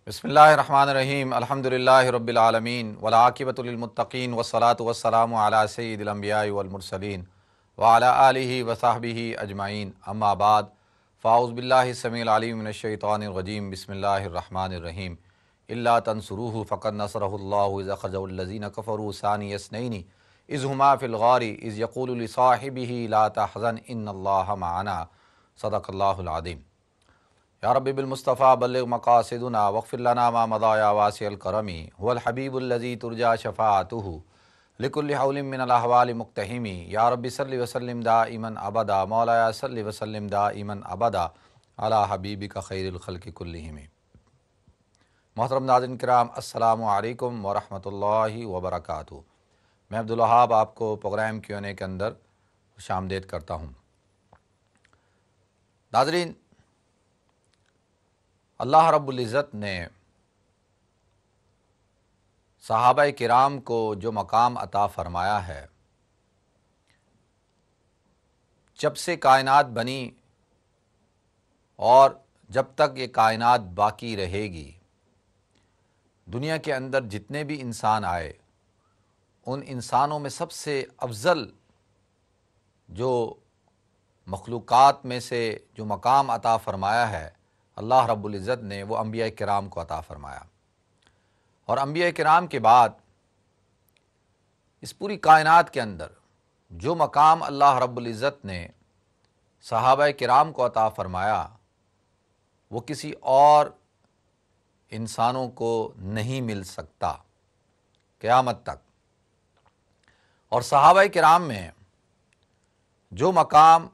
بسم اللہ الرحمن الرحیم الحمدللہ رب العالمین والعاقبۃ للمتقین والصلاة والسلام علی سید الانبیاء والمرسلین وعلی آلہ وصحبہ اجمعین اما بعد فاعوذ باللہ السمیع العلیم من الشیطان الرجیم بسم اللہ الرحمن الرحیم الا تنصروہ فقد نصرہ اللہ اذ اخرجہ الذین کفروا ثانی اثنین اذ ہما فی الغار اذ یقول لصاحبہ لا تحزن ان اللہ معنا صدق اللہ العظیم۔ یا رب بالمصطفیٰ بلغ مقاصدنا واغفر لنا ما مضى یا واسع الکرم هو الحبیب الذی ترجى شفاعته لكل حول من الاحوال مقتحم یا رب صل وسلم دائما ابدا مولایا صل وسلم دائما ابدا علی حبیبک خیر الخلق کلہم۔ محترم ناظرین کرام، السلام علیکم ورحمۃ اللہ وبرکاتہ۔ میں عبدالوہاب آپ کو پروگرام Q&A کے اندر خوش آمدید کرتا ہوں۔ ناظرین، اللہ رب العزت نے صحابہ کرام کو جو مقام عطا فرمایا ہے، جب سے کائنات بنی اور جب تک یہ کائنات باقی رہے گی، دنیا کے اندر جتنے بھی انسان آئے، ان انسانوں میں سب سے افضل جو مخلوقات میں سے جو مقام عطا فرمایا ہے اللہ رب العزت نے، وہ انبیاء کرام کو عطا فرمایا۔ اور انبیاء کرام کے بعد اس پوری کائنات کے اندر جو مقام اللہ رب العزت نے صحابہ کرام کو عطا فرمایا، وہ کسی اور انسانوں کو نہیں مل سکتا قیامت تک۔ اور صحابہ کرام میں جو مقام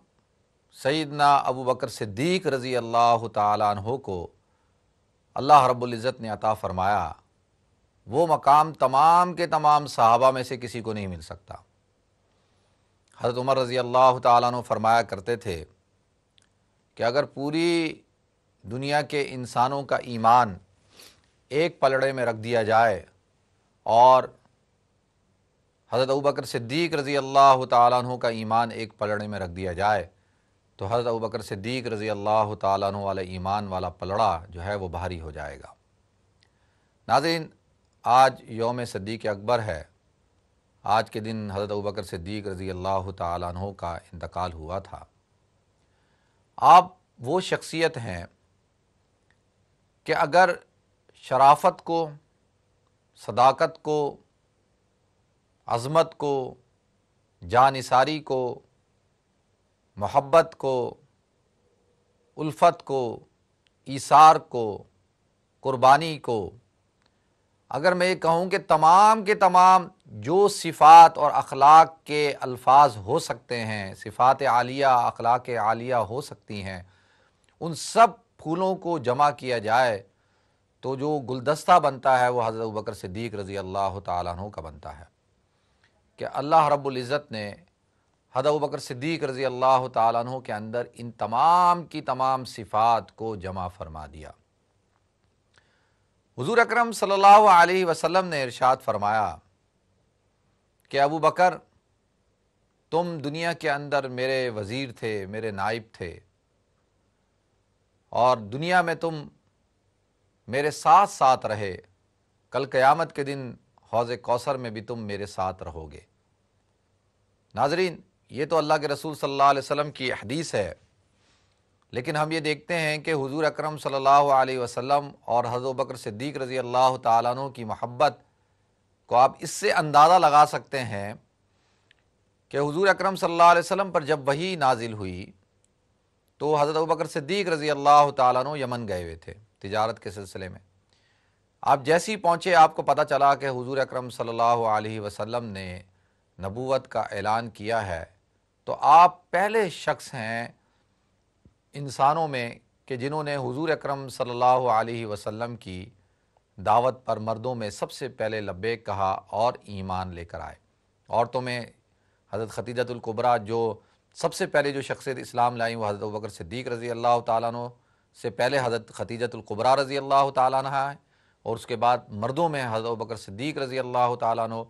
سیدنا ابو بکر صدیق رضی اللہ تعالیٰ عنہ کو اللہ رب العزت نے عطا فرمایا، وہ مقام تمام کے تمام صحابہ میں سے کسی کو نہیں مل سکتا۔ حضرت عمر رضی اللہ تعالیٰ عنہ فرمایا کرتے تھے کہ اگر پوری دنیا کے انسانوں کا ایمان ایک پلڑے میں رکھ دیا جائے اور حضرت ابو بکر صدیق رضی اللہ تعالیٰ عنہ کا ایمان ایک پلڑے میں رکھ دیا جائے تو حضرت ابو بکر صدیق رضی اللہ تعالیٰ عنہ والا ایمان والا پلڑا جو ہے وہ بھاری ہو جائے گا۔ ناظرین، آج یوم صدیق اکبر ہے۔ آج کے دن حضرت ابو بکر صدیق رضی اللہ تعالیٰ عنہ کا انتقال ہوا تھا۔ آپ وہ شخصیت ہیں کہ اگر شرافت کو، صداقت کو، عظمت کو، جانثاری کو، محبت کو، الفت کو، ایثار کو، قربانی کو، اگر میں یہ کہوں کہ تمام کے تمام جو صفات اور اخلاق کے الفاظ ہو سکتے ہیں، صفات عالیہ، اخلاق عالیہ ہو سکتی ہیں، ان سب پھولوں کو جمع کیا جائے تو جو گلدستہ بنتا ہے وہ حضرت ابوبکر صدیق رضی اللہ تعالیٰ عنہ کا بنتا ہے کہ اللہ رب العزت نے حضرت ابوبکر صدیق رضی اللہ تعالیٰ عنہ کے اندر ان تمام کی تمام صفات کو جمع فرما دیا۔ حضور اکرم صلی اللہ علیہ وسلم نے ارشاد فرمایا کہ ابو بکر، تم دنیا کے اندر میرے وزیر تھے، میرے نائب تھے، اور دنیا میں تم میرے ساتھ ساتھ رہے، کل قیامت کے دن حوض کوثر میں بھی تم میرے ساتھ رہو گے۔ ناظرین، یہ تو اللہ کے رسول صلی اللہ علیہ وسلم کی حدیث ہے، لیکن ہم یہ دیکھتے ہیں کہ حضور اکرم صلی اللہ علیہ وسلم اور حضرت ابوبکر صدیق رضی اللہ تعالیٰ عنہ کی محبت کو آپ اس سے اندازہ لگا سکتے ہیں کہ حضور اکرم صلی اللہ علیہ وسلم پر جب وحی نازل ہوئی تو حضرت ابوبکر صدیق رضی اللہ تعالیٰ عنہ یمن گئے ہوئے تھے تجارت کے سلسلے میں۔ آپ جیسے ہی پہنچے، آپ کو پتہ چلا کہ حضور اکرم صلی اللہ علیہ وسلم نے نبوت کا اعلان کیا ہے، تو آپ پہلے شخص ہیں انسانوں میں کہ جنہوں نے حضور اکرم صلی اللہ علیہ وسلم کی دعوت پر مردوں میں سب سے پہلے لبیک کہا اور ایمان لے کر آئے۔ عورتوں میں حضرت خدیجۃ الکبریٰ جو سب سے پہلے جو شخصیت اسلام لائیں وہ حضرت ابوبکر صدیق رضی اللہ تعالیٰ عنہ سے پہلے حضرت خدیجۃ الکبریٰ رضی اللہ تعالیٰ عنہ ہے، اور اس کے بعد مردوں میں حضرت ابوبکر صدیق رضی اللہ تعالیٰ عنہ،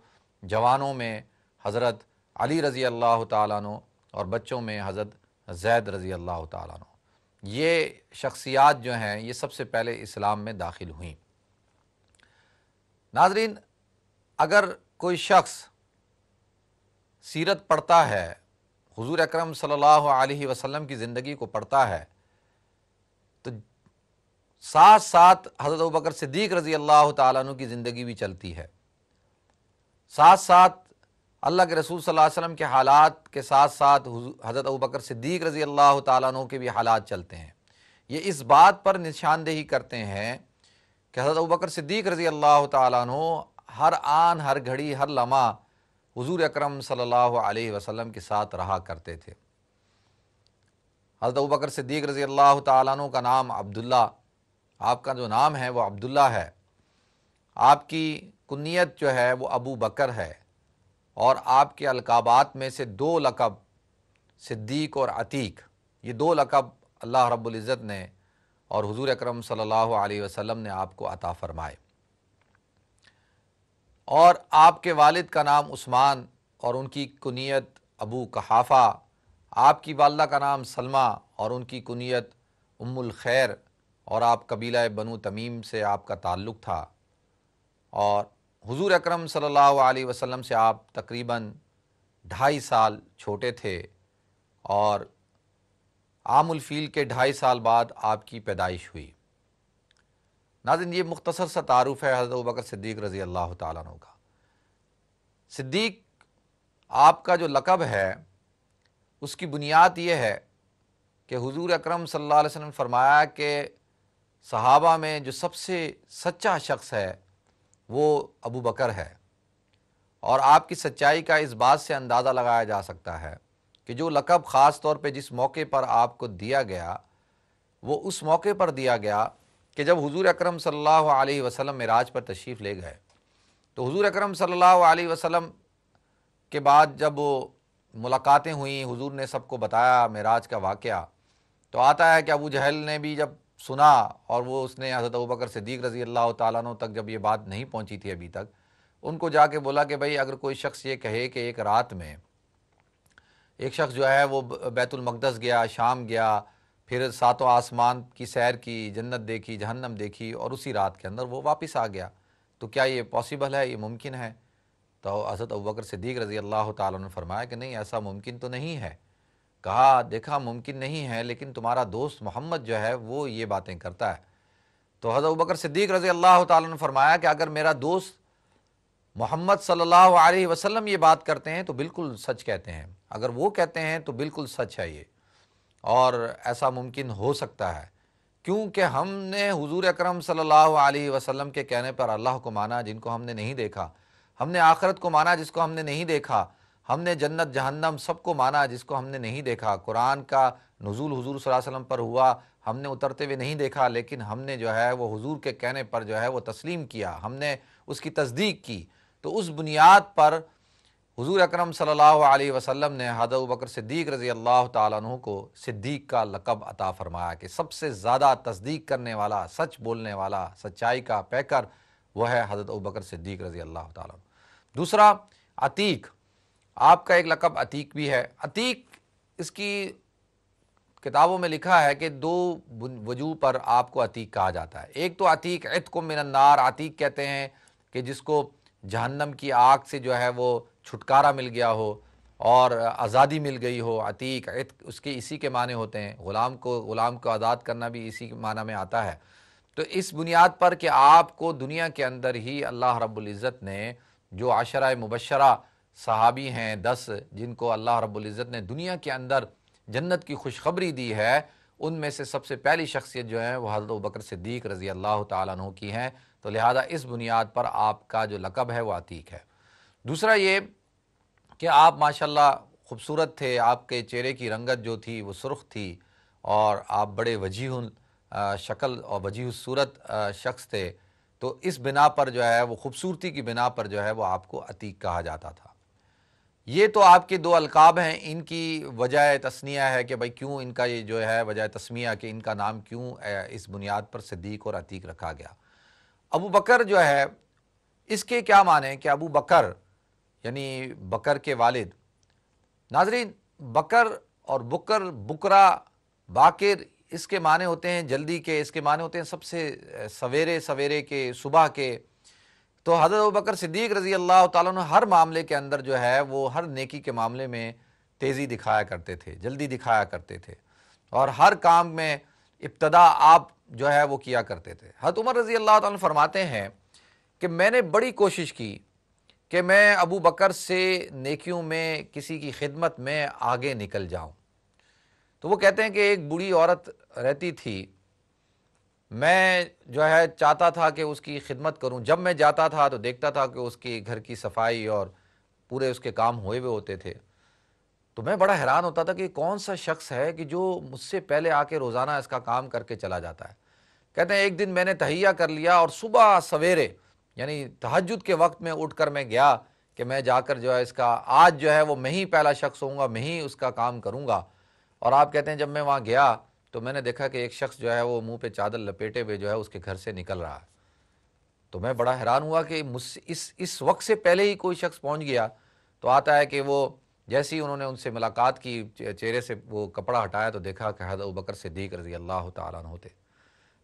جوانوں میں حضرت علی رضی اللہ تعالیٰ عنہ، اور بچوں میں حضرت زید رضی اللہ تعالیٰ عنہ۔ یہ شخصیات جو ہیں یہ سب سے پہلے اسلام میں داخل ہوئیں۔ ناظرین، اگر کوئی شخص سیرت پڑھتا ہے، حضور اکرم صلی اللہ علیہ وسلم کی زندگی کو پڑھتا ہے، تو ساتھ ساتھ حضرت ابوبکر صدیق رضی اللہ تعالیٰ عنہ کی زندگی بھی چلتی ہے، ساتھ ساتھ اللہ کے رسول صلی اللہ علیہ وسلم کے حالات کے ساتھ ساتھ حضرت ابوبکر صدیق رضی اللہ تعالیٰ عنہ کے بھی حالات چلتے ہیں۔ یہ اس بات پر نشاندہی کرتے ہیں کہ حضرت ابوبکر صدیق رضی اللہ تعالیٰ عنہ ہر آن، ہر گھڑی، ہر لمحہ حضور اکرم صلی اللہ علیہ وسلم کے ساتھ رہا کرتے تھے۔ حضرت ابوبکر صدیق رضی اللہ تعالیٰ عنہ کا نام عبداللہ، آپ کا جو نام ہے وہ عبداللہ ہے، آپ کی کنیت جو ہے وہ ابو بکر ہے، اور آپ کے القابات میں سے دو لقب صدیق اور عتیق، یہ دو لقب اللہ رب العزت نے اور حضور اکرم صلی اللہ علیہ وسلم نے آپ کو عطا فرمائے۔ اور آپ کے والد کا نام عثمان اور ان کی کنیت ابو قحافہ، آپ کی والدہ کا نام سلمہ اور ان کی کنیت ام الخیر، اور آپ قبیلہ بنو تمیم سے آپ کا تعلق تھا، اور حضور اکرم صلی اللہ علیہ وسلم سے آپ تقریباً 2.5 سال چھوٹے تھے، اور عام الفیل کے 2.5 سال بعد آپ کی پیدائش ہوئی۔ ناظرین، یہ مختصر سا تعارف ہے حضرت ابوبکر صدیق رضی اللہ تعالیٰ عنہ کا۔ صدیق آپ کا جو لقب ہے اس کی بنیاد یہ ہے کہ حضور اکرم صلی اللہ علیہ وسلم نے فرمایا کہ صحابہ میں جو سب سے سچا شخص ہے وہ ابو بکر ہے، اور آپ کی سچائی کا اس بات سے اندازہ لگایا جا سکتا ہے کہ جو لقب خاص طور پہ جس موقع پر آپ کو دیا گیا وہ اس موقع پر دیا گیا کہ جب حضور اکرم صلی اللہ علیہ وسلم معراج پر تشریف لے گئے، تو حضور اکرم صلی اللہ علیہ وسلم کے بعد جب وہ ملاقاتیں ہوئیں، حضور نے سب کو بتایا معراج کا واقعہ، تو آتا ہے کہ ابو جہل نے بھی جب سنا، اور وہ اس نے حضرت ابوبکر صدیق رضی اللہ تعالیٰ عنہ تک جب یہ بات نہیں پہنچی تھی ابھی تک، ان کو جا کے بولا کہ بھائی اگر کوئی شخص یہ کہے کہ ایک رات میں ایک شخص جو ہے وہ بیت المقدس گیا، شام گیا، پھر 7 آسمان کی سیر کی، جنت دیکھی، جہنم دیکھی، اور اسی رات کے اندر وہ واپس آ گیا، تو کیا یہ پاسبل ہے، یہ ممکن ہے؟ تو حضرت ابوبکر صدیق رضی اللہ تعالیٰ نے فرمایا کہ نہیں، ایسا ممکن تو نہیں ہے۔ کہا دیکھا ممکن نہیں ہے، لیکن تمہارا دوست محمد جو ہے وہ یہ باتیں کرتا ہے۔ تو حضرت ابوبکر صدیق رضی اللہ تعالیٰ نے فرمایا کہ اگر میرا دوست محمد صلی اللہ علیہ وسلم یہ بات کرتے ہیں تو بالکل سچ کہتے ہیں، اگر وہ کہتے ہیں تو بالکل سچ ہے یہ، اور ایسا ممکن ہو سکتا ہے، کیونکہ ہم نے حضور اکرم صلی اللہ علیہ وسلم کے کہنے پر اللہ کو مانا جن کو ہم نے نہیں دیکھا، ہم نے آخرت کو مانا جس کو ہم نے نہیں دیکھا، ہم نے جنت جہنم سب کو مانا جس کو ہم نے نہیں دیکھا، قرآن کا نزول حضور صلی اللہ علیہ وسلم پر ہوا، ہم نے اترتے ہوئے نہیں دیکھا، لیکن ہم نے جو ہے وہ حضور کے کہنے پر جو ہے وہ تسلیم کیا، ہم نے اس کی تصدیق کی۔ تو اس بنیاد پر حضور اکرم صلی اللہ علیہ وسلم نے حضرت ابوبکر صدیق رضی اللہ تعالیٰ عنہ کو صدیق کا لقب عطا فرمایا کہ سب سے زیادہ تصدیق کرنے والا، سچ بولنے والا، سچائی کا پیکر وہ ہے حضرت ابوبکر صدیق رضی اللہ تعالیٰ عنہ۔ دوسرا عتیق، آپ کا ایک لقب عتیق بھی ہے۔ عتیق اس کی کتابوں میں لکھا ہے کہ 2 وجوہ پر آپ کو عتیق کہا جاتا ہے۔ ایک تو عتیق عتق من النار، عتیق کہتے ہیں کہ جس کو جہنم کی آگ سے جو ہے وہ چھٹکارا مل گیا ہو اور آزادی مل گئی ہو، عتیق عتق اس کے اسی کے معنی ہوتے ہیں، غلام کو آزاد کرنا بھی اسی کے معنی میں آتا ہے۔ تو اس بنیاد پر کہ آپ کو دنیا کے اندر ہی اللہ رب العزت نے جو 10 مبشرہ صحابی ہیں 10 جن کو اللہ رب العزت نے دنیا کے اندر جنت کی خوشخبری دی ہے، ان میں سے سب سے پہلی شخصیت جو ہے وہ حضرت ابوبکر صدیق رضی اللہ تعالیٰ عنہ کی ہیں، تو لہذا اس بنیاد پر آپ کا جو لقب ہے وہ عتیق ہے۔ دوسرا یہ کہ آپ ماشاءاللہ خوبصورت تھے، آپ کے چہرے کی رنگت جو تھی وہ سرخ تھی، اور آپ بڑے وجیح شکل اور وجیح صورت شخص تھے، تو اس بنا پر جو ہے وہ خوبصورتی کی بنا پر جو ہے وہ آپ کو عتیق کہا جاتا تھا۔ یہ تو آپ کے 2 القاب ہیں، ان کی وجہ تسنیہ ہے کہ بھائی کیوں ان کا یہ جو ہے وجہ تسمیہ کہ ان کا نام کیوں اس بنیاد پر صدیق اور عتیق رکھا گیا۔ ابو بکر جو ہے اس کے کیا معنی ہیں کہ ابو بکر یعنی بکر کے والد۔ ناظرین، بکر اور بکر، بکرا، باکر، اس کے معنی ہوتے ہیں جلدی کے، اس کے معنی ہوتے ہیں سب سے سویرے کے، صبح کے۔ تو حضرت ابوبکر صدیق رضی اللہ تعالیٰ عنہ ہر معاملے کے اندر جو ہے وہ ہر نیکی کے معاملے میں تیزی دکھایا کرتے تھے، جلدی دکھایا کرتے تھے، اور ہر کام میں ابتدا آپ جو ہے وہ کیا کرتے تھے۔ حضرت عمر رضی اللہ تعالیٰ عنہ فرماتے ہیں کہ میں نے بڑی کوشش کی کہ میں ابو بکر سے نیکیوں میں کسی کی خدمت میں آگے نکل جاؤں۔ تو وہ کہتے ہیں کہ ایک بوڑھی عورت رہتی تھی، میں جو ہے چاہتا تھا کہ اس کی خدمت کروں، جب میں جاتا تھا تو دیکھتا تھا کہ اس کی گھر کی صفائی اور پورے اس کے کام ہوئے ہوئے ہوتے تھے، تو میں بڑا حیران ہوتا تھا کہ کون سا شخص ہے کہ جو مجھ سے پہلے آ کے روزانہ اس کا کام کر کے چلا جاتا ہے۔ کہتے ہیں ایک دن میں نے تہیہ کر لیا اور صبح سویرے یعنی تہجد کے وقت میں اٹھ کر میں گیا کہ میں جا کر جو ہے اس کا آج جو ہے وہ میں ہی پہلا شخص ہوں گا، میں ہی اس کا کام کروں گا۔ اور آپ کہتے ہیں جب میں وہاں گیا تو میں نے دیکھا کہ ایک شخص جو ہے وہ منہ پہ چادر لپیٹے ہوئے جو ہے اس کے گھر سے نکل رہا ہے۔ تو میں بڑا حیران ہوا کہ اس وقت سے پہلے ہی کوئی شخص پہنچ گیا۔ تو آتا ہے کہ وہ جیسے ہی انہوں نے ان سے ملاقات کی، چہرے سے وہ کپڑا ہٹایا تو دیکھا کہ حضرت ابوبکر صدیق رضی اللہ تعالیٰ عنہ تھے۔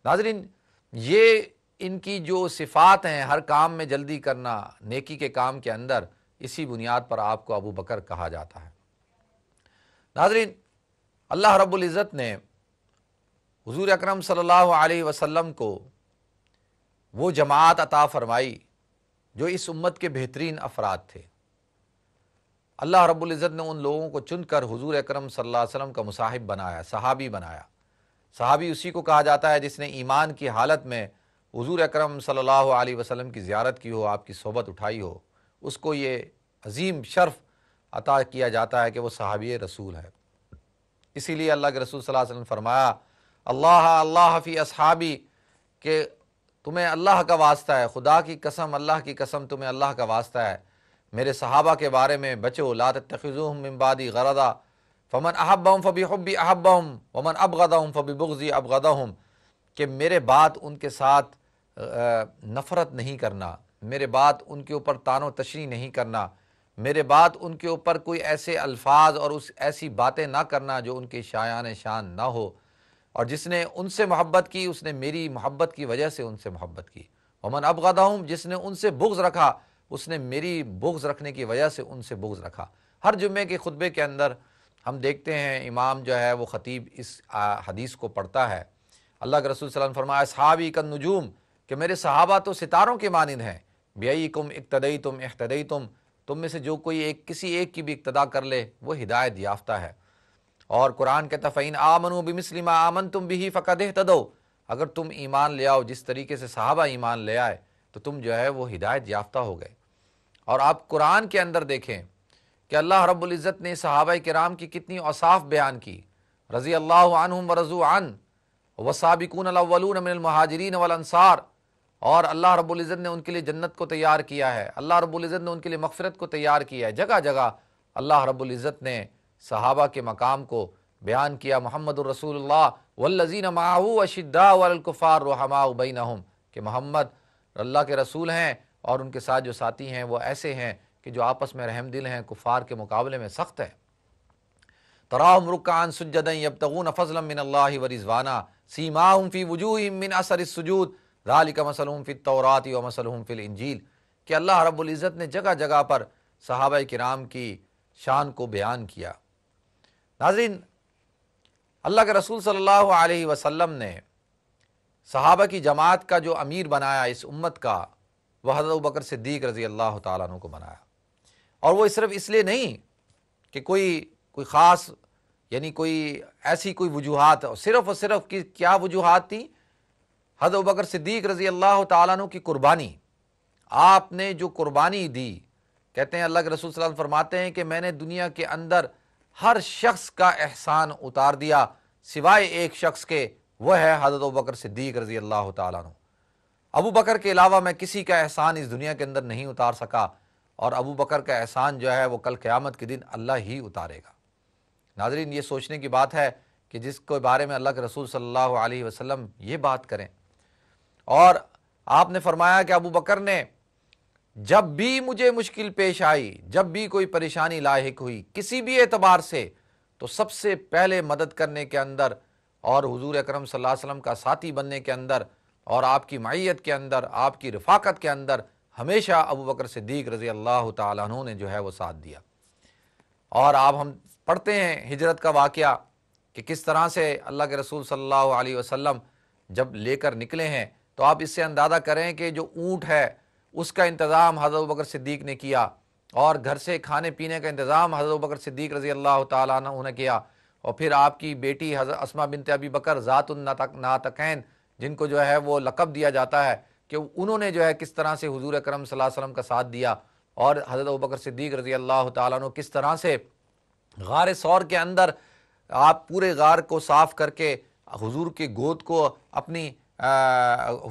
ناظرین، یہ ان کی جو صفات ہیں، ہر کام میں جلدی کرنا، نیکی کے کام کے اندر، اسی بنیاد پر آپ کو ابو بکر کہا جاتا ہے۔ ناظرین، اللہ رب العزت نے حضور اکرم صلی اللہ علیہ وسلم کو وہ جماعت عطا فرمائی جو اس امت کے بہترین افراد تھے۔ اللہ رب العزت نے ان لوگوں کو چن کر حضور اکرم صلی اللہ علیہ وسلم کا مصاحب بنایا، صحابی بنایا۔ صحابی اسی کو کہا جاتا ہے جس نے ایمان کی حالت میں حضور اکرم صلی اللہ علیہ وسلم کی زیارت کی ہو، آپ کی صحبت اٹھائی ہو، اس کو یہ عظیم شرف عطا کیا جاتا ہے کہ وہ صحابی رسول ہے۔ اسی لیے اللہ کے رسول صلی اللہ علیہ وسلم نے فرمایا اللہ اللہ فی اصحابی، کہ تمہیں اللہ کا واسطہ ہے، خدا کی قسم، اللہ کی قسم، تمہیں اللہ کا واسطہ ہے، میرے صحابہ کے بارے میں بچو، لا تتخذوہم من بعدی غرضا فمن احبہم فبحبی احبہم ومن ابغضہم فببغضی ابغضہم، کہ میرے بعد ان کے ساتھ نفرت نہیں کرنا، میرے بعد ان کے اوپر طعن و تشنیع نہیں کرنا، میرے بعد ان کے اوپر کوئی ایسے الفاظ اور ایسی باتیں نہ کرنا جو ان کی شایان شان نہ ہو، اور جس نے ان سے محبت کی اس نے میری محبت کی وجہ سے ان سے محبت کی، ومن ابغضہم، جس نے ان سے بغض رکھا اس نے میری بغض رکھنے کی وجہ سے ان سے بغض رکھا۔ ہر جمعے کے خطبے کے اندر ہم دیکھتے ہیں امام جو ہے وہ خطیب اس حدیث کو پڑھتا ہے۔ اللہ کے رسول صلی اللہ علیہ وسلم نے فرمایا اصحابی کالنجوم، کہ میرے صحابہ تو ستاروں کے مانند ہیں، بیئیکم اقتدیتم اہتدیتم، تم میں سے جو کوئی ایک کسی ایک کی بھی اقتدا کر لے وہ ہدایت یافتہ ہے۔ اور قرآن کہتا ہے فَإِنْ آمَنُوا بِمِثْلِ مَا آمَنْتُمْ بِهِ فَقَدْ اهْتَدَوْا، اگر تم ایمان لے آؤ جس طریقے سے صحابہ ایمان لے آئے تو تم جو ہے وہ ہدایت یافتہ ہو گئے۔ اور آپ قرآن کے اندر دیکھیں کہ اللہ رب العزت نے صحابہ کرام کی کتنی اوصاف بیان کی، رضی اللہ عنہم ورضوا عنہ والسابقون الاولون من المہاجرین والانصار، اور اللہ رب العزت نے ان کے لیے جنت کو تیار کیا ہے، اللہ رب العزت نے ان کے لیے مغفرت کو تیار کیا ہے۔ جگہ جگہ اللہ رب العزت نے صحابہ کے مقام کو بیان کیا، محمد الرسول اللہ والذین معہ اشداء علی الکفار رحماء بینہم، کہ محمد اللہ کے رسول ہیں اور ان کے ساتھ جو ساتھی ہیں وہ ایسے ہیں کہ جو آپس میں رحم دل ہیں، کفار کے مقابلے میں سخت ہیں۔ تراہم رکعا سجدا یبتغون فضلا من اللہ ورضوانا سیماہم فی وجوہہم من اثر السجود ذالک مثلہم فی التوراۃ ومثلہم فی الانجیل، کہ اللہ رب العزت نے جگہ جگہ پر صحابہ کرام کی شان کو بیان کیا۔ ناظرین، اللہ کے رسول صلی اللہ علیہ وسلم نے صحابہ کی جماعت کا جو امیر بنایا اس امت کا، وہ حضرت ابوبکر صدیق رضی اللہ تعالیٰ عنہ کو بنایا۔ اور وہ صرف اس لیے نہیں کہ کوئی خاص یعنی کوئی ایسی کوئی وجوہات، صرف اور صرف کیا وجوہات تھی؟ حضرت ابوبکر صدیق رضی اللہ تعالیٰ عنہ کی قربانی، آپ نے جو قربانی دی، کہتے ہیں اللہ کے رسول صلی اللہ علیہ وسلم فرماتے ہیں کہ میں نے دنیا کے اندر ہر شخص کا احسان اتار دیا سوائے ایک شخص کے، وہ ہے حضرت ابوبکر صدیق رضی اللہ تعالیٰ عنہ۔ ابو بکر کے علاوہ میں کسی کا احسان اس دنیا کے اندر نہیں اتار سکا، اور ابو بکر کا احسان جو ہے وہ کل قیامت کے دن اللہ ہی اتارے گا۔ ناظرین، یہ سوچنے کی بات ہے کہ جس کے بارے میں اللہ کے رسول صلی اللہ علیہ وسلم یہ بات کریں، اور آپ نے فرمایا کہ ابو بکر نے جب بھی مجھے مشکل پیش آئی، جب بھی کوئی پریشانی لاحق ہوئی کسی بھی اعتبار سے، تو سب سے پہلے مدد کرنے کے اندر اور حضور اکرم صلی اللہ علیہ وسلم کا ساتھی بننے کے اندر اور آپ کی معیت کے اندر، آپ کی رفاقت کے اندر ہمیشہ ابو بکر صدیق رضی اللہ تعالیٰ عنہ نے جو ہے وہ ساتھ دیا۔ اور اب ہم پڑھتے ہیں ہجرت کا واقعہ کہ کس طرح سے اللہ کے رسول صلی اللہ علیہ وسلم جب لے کر نکلے ہیں، تو آپ اس سے اندازہ کریں کہ جو اونٹ ہے اس کا انتظام حضرت ابوبکر صدیق نے کیا، اور گھر سے کھانے پینے کا انتظام حضرت ابوبکر صدیق رضی اللہ تعالیٰ عنہ نے کیا، اور پھر آپ کی بیٹی حضرت اسماء بنت ابی بکر ذات الناتقین، جن کو جو ہے وہ لقب دیا جاتا ہے، کہ انہوں نے جو ہے کس طرح سے حضور اکرم صلی اللہ علیہ وسلم کا ساتھ دیا، اور حضرت ابوبکر صدیق رضی اللہ تعالیٰ عنہ کس طرح سے غار ثور کے اندر آپ پورے غار کو صاف کر کے حضور کی گود کو اپنی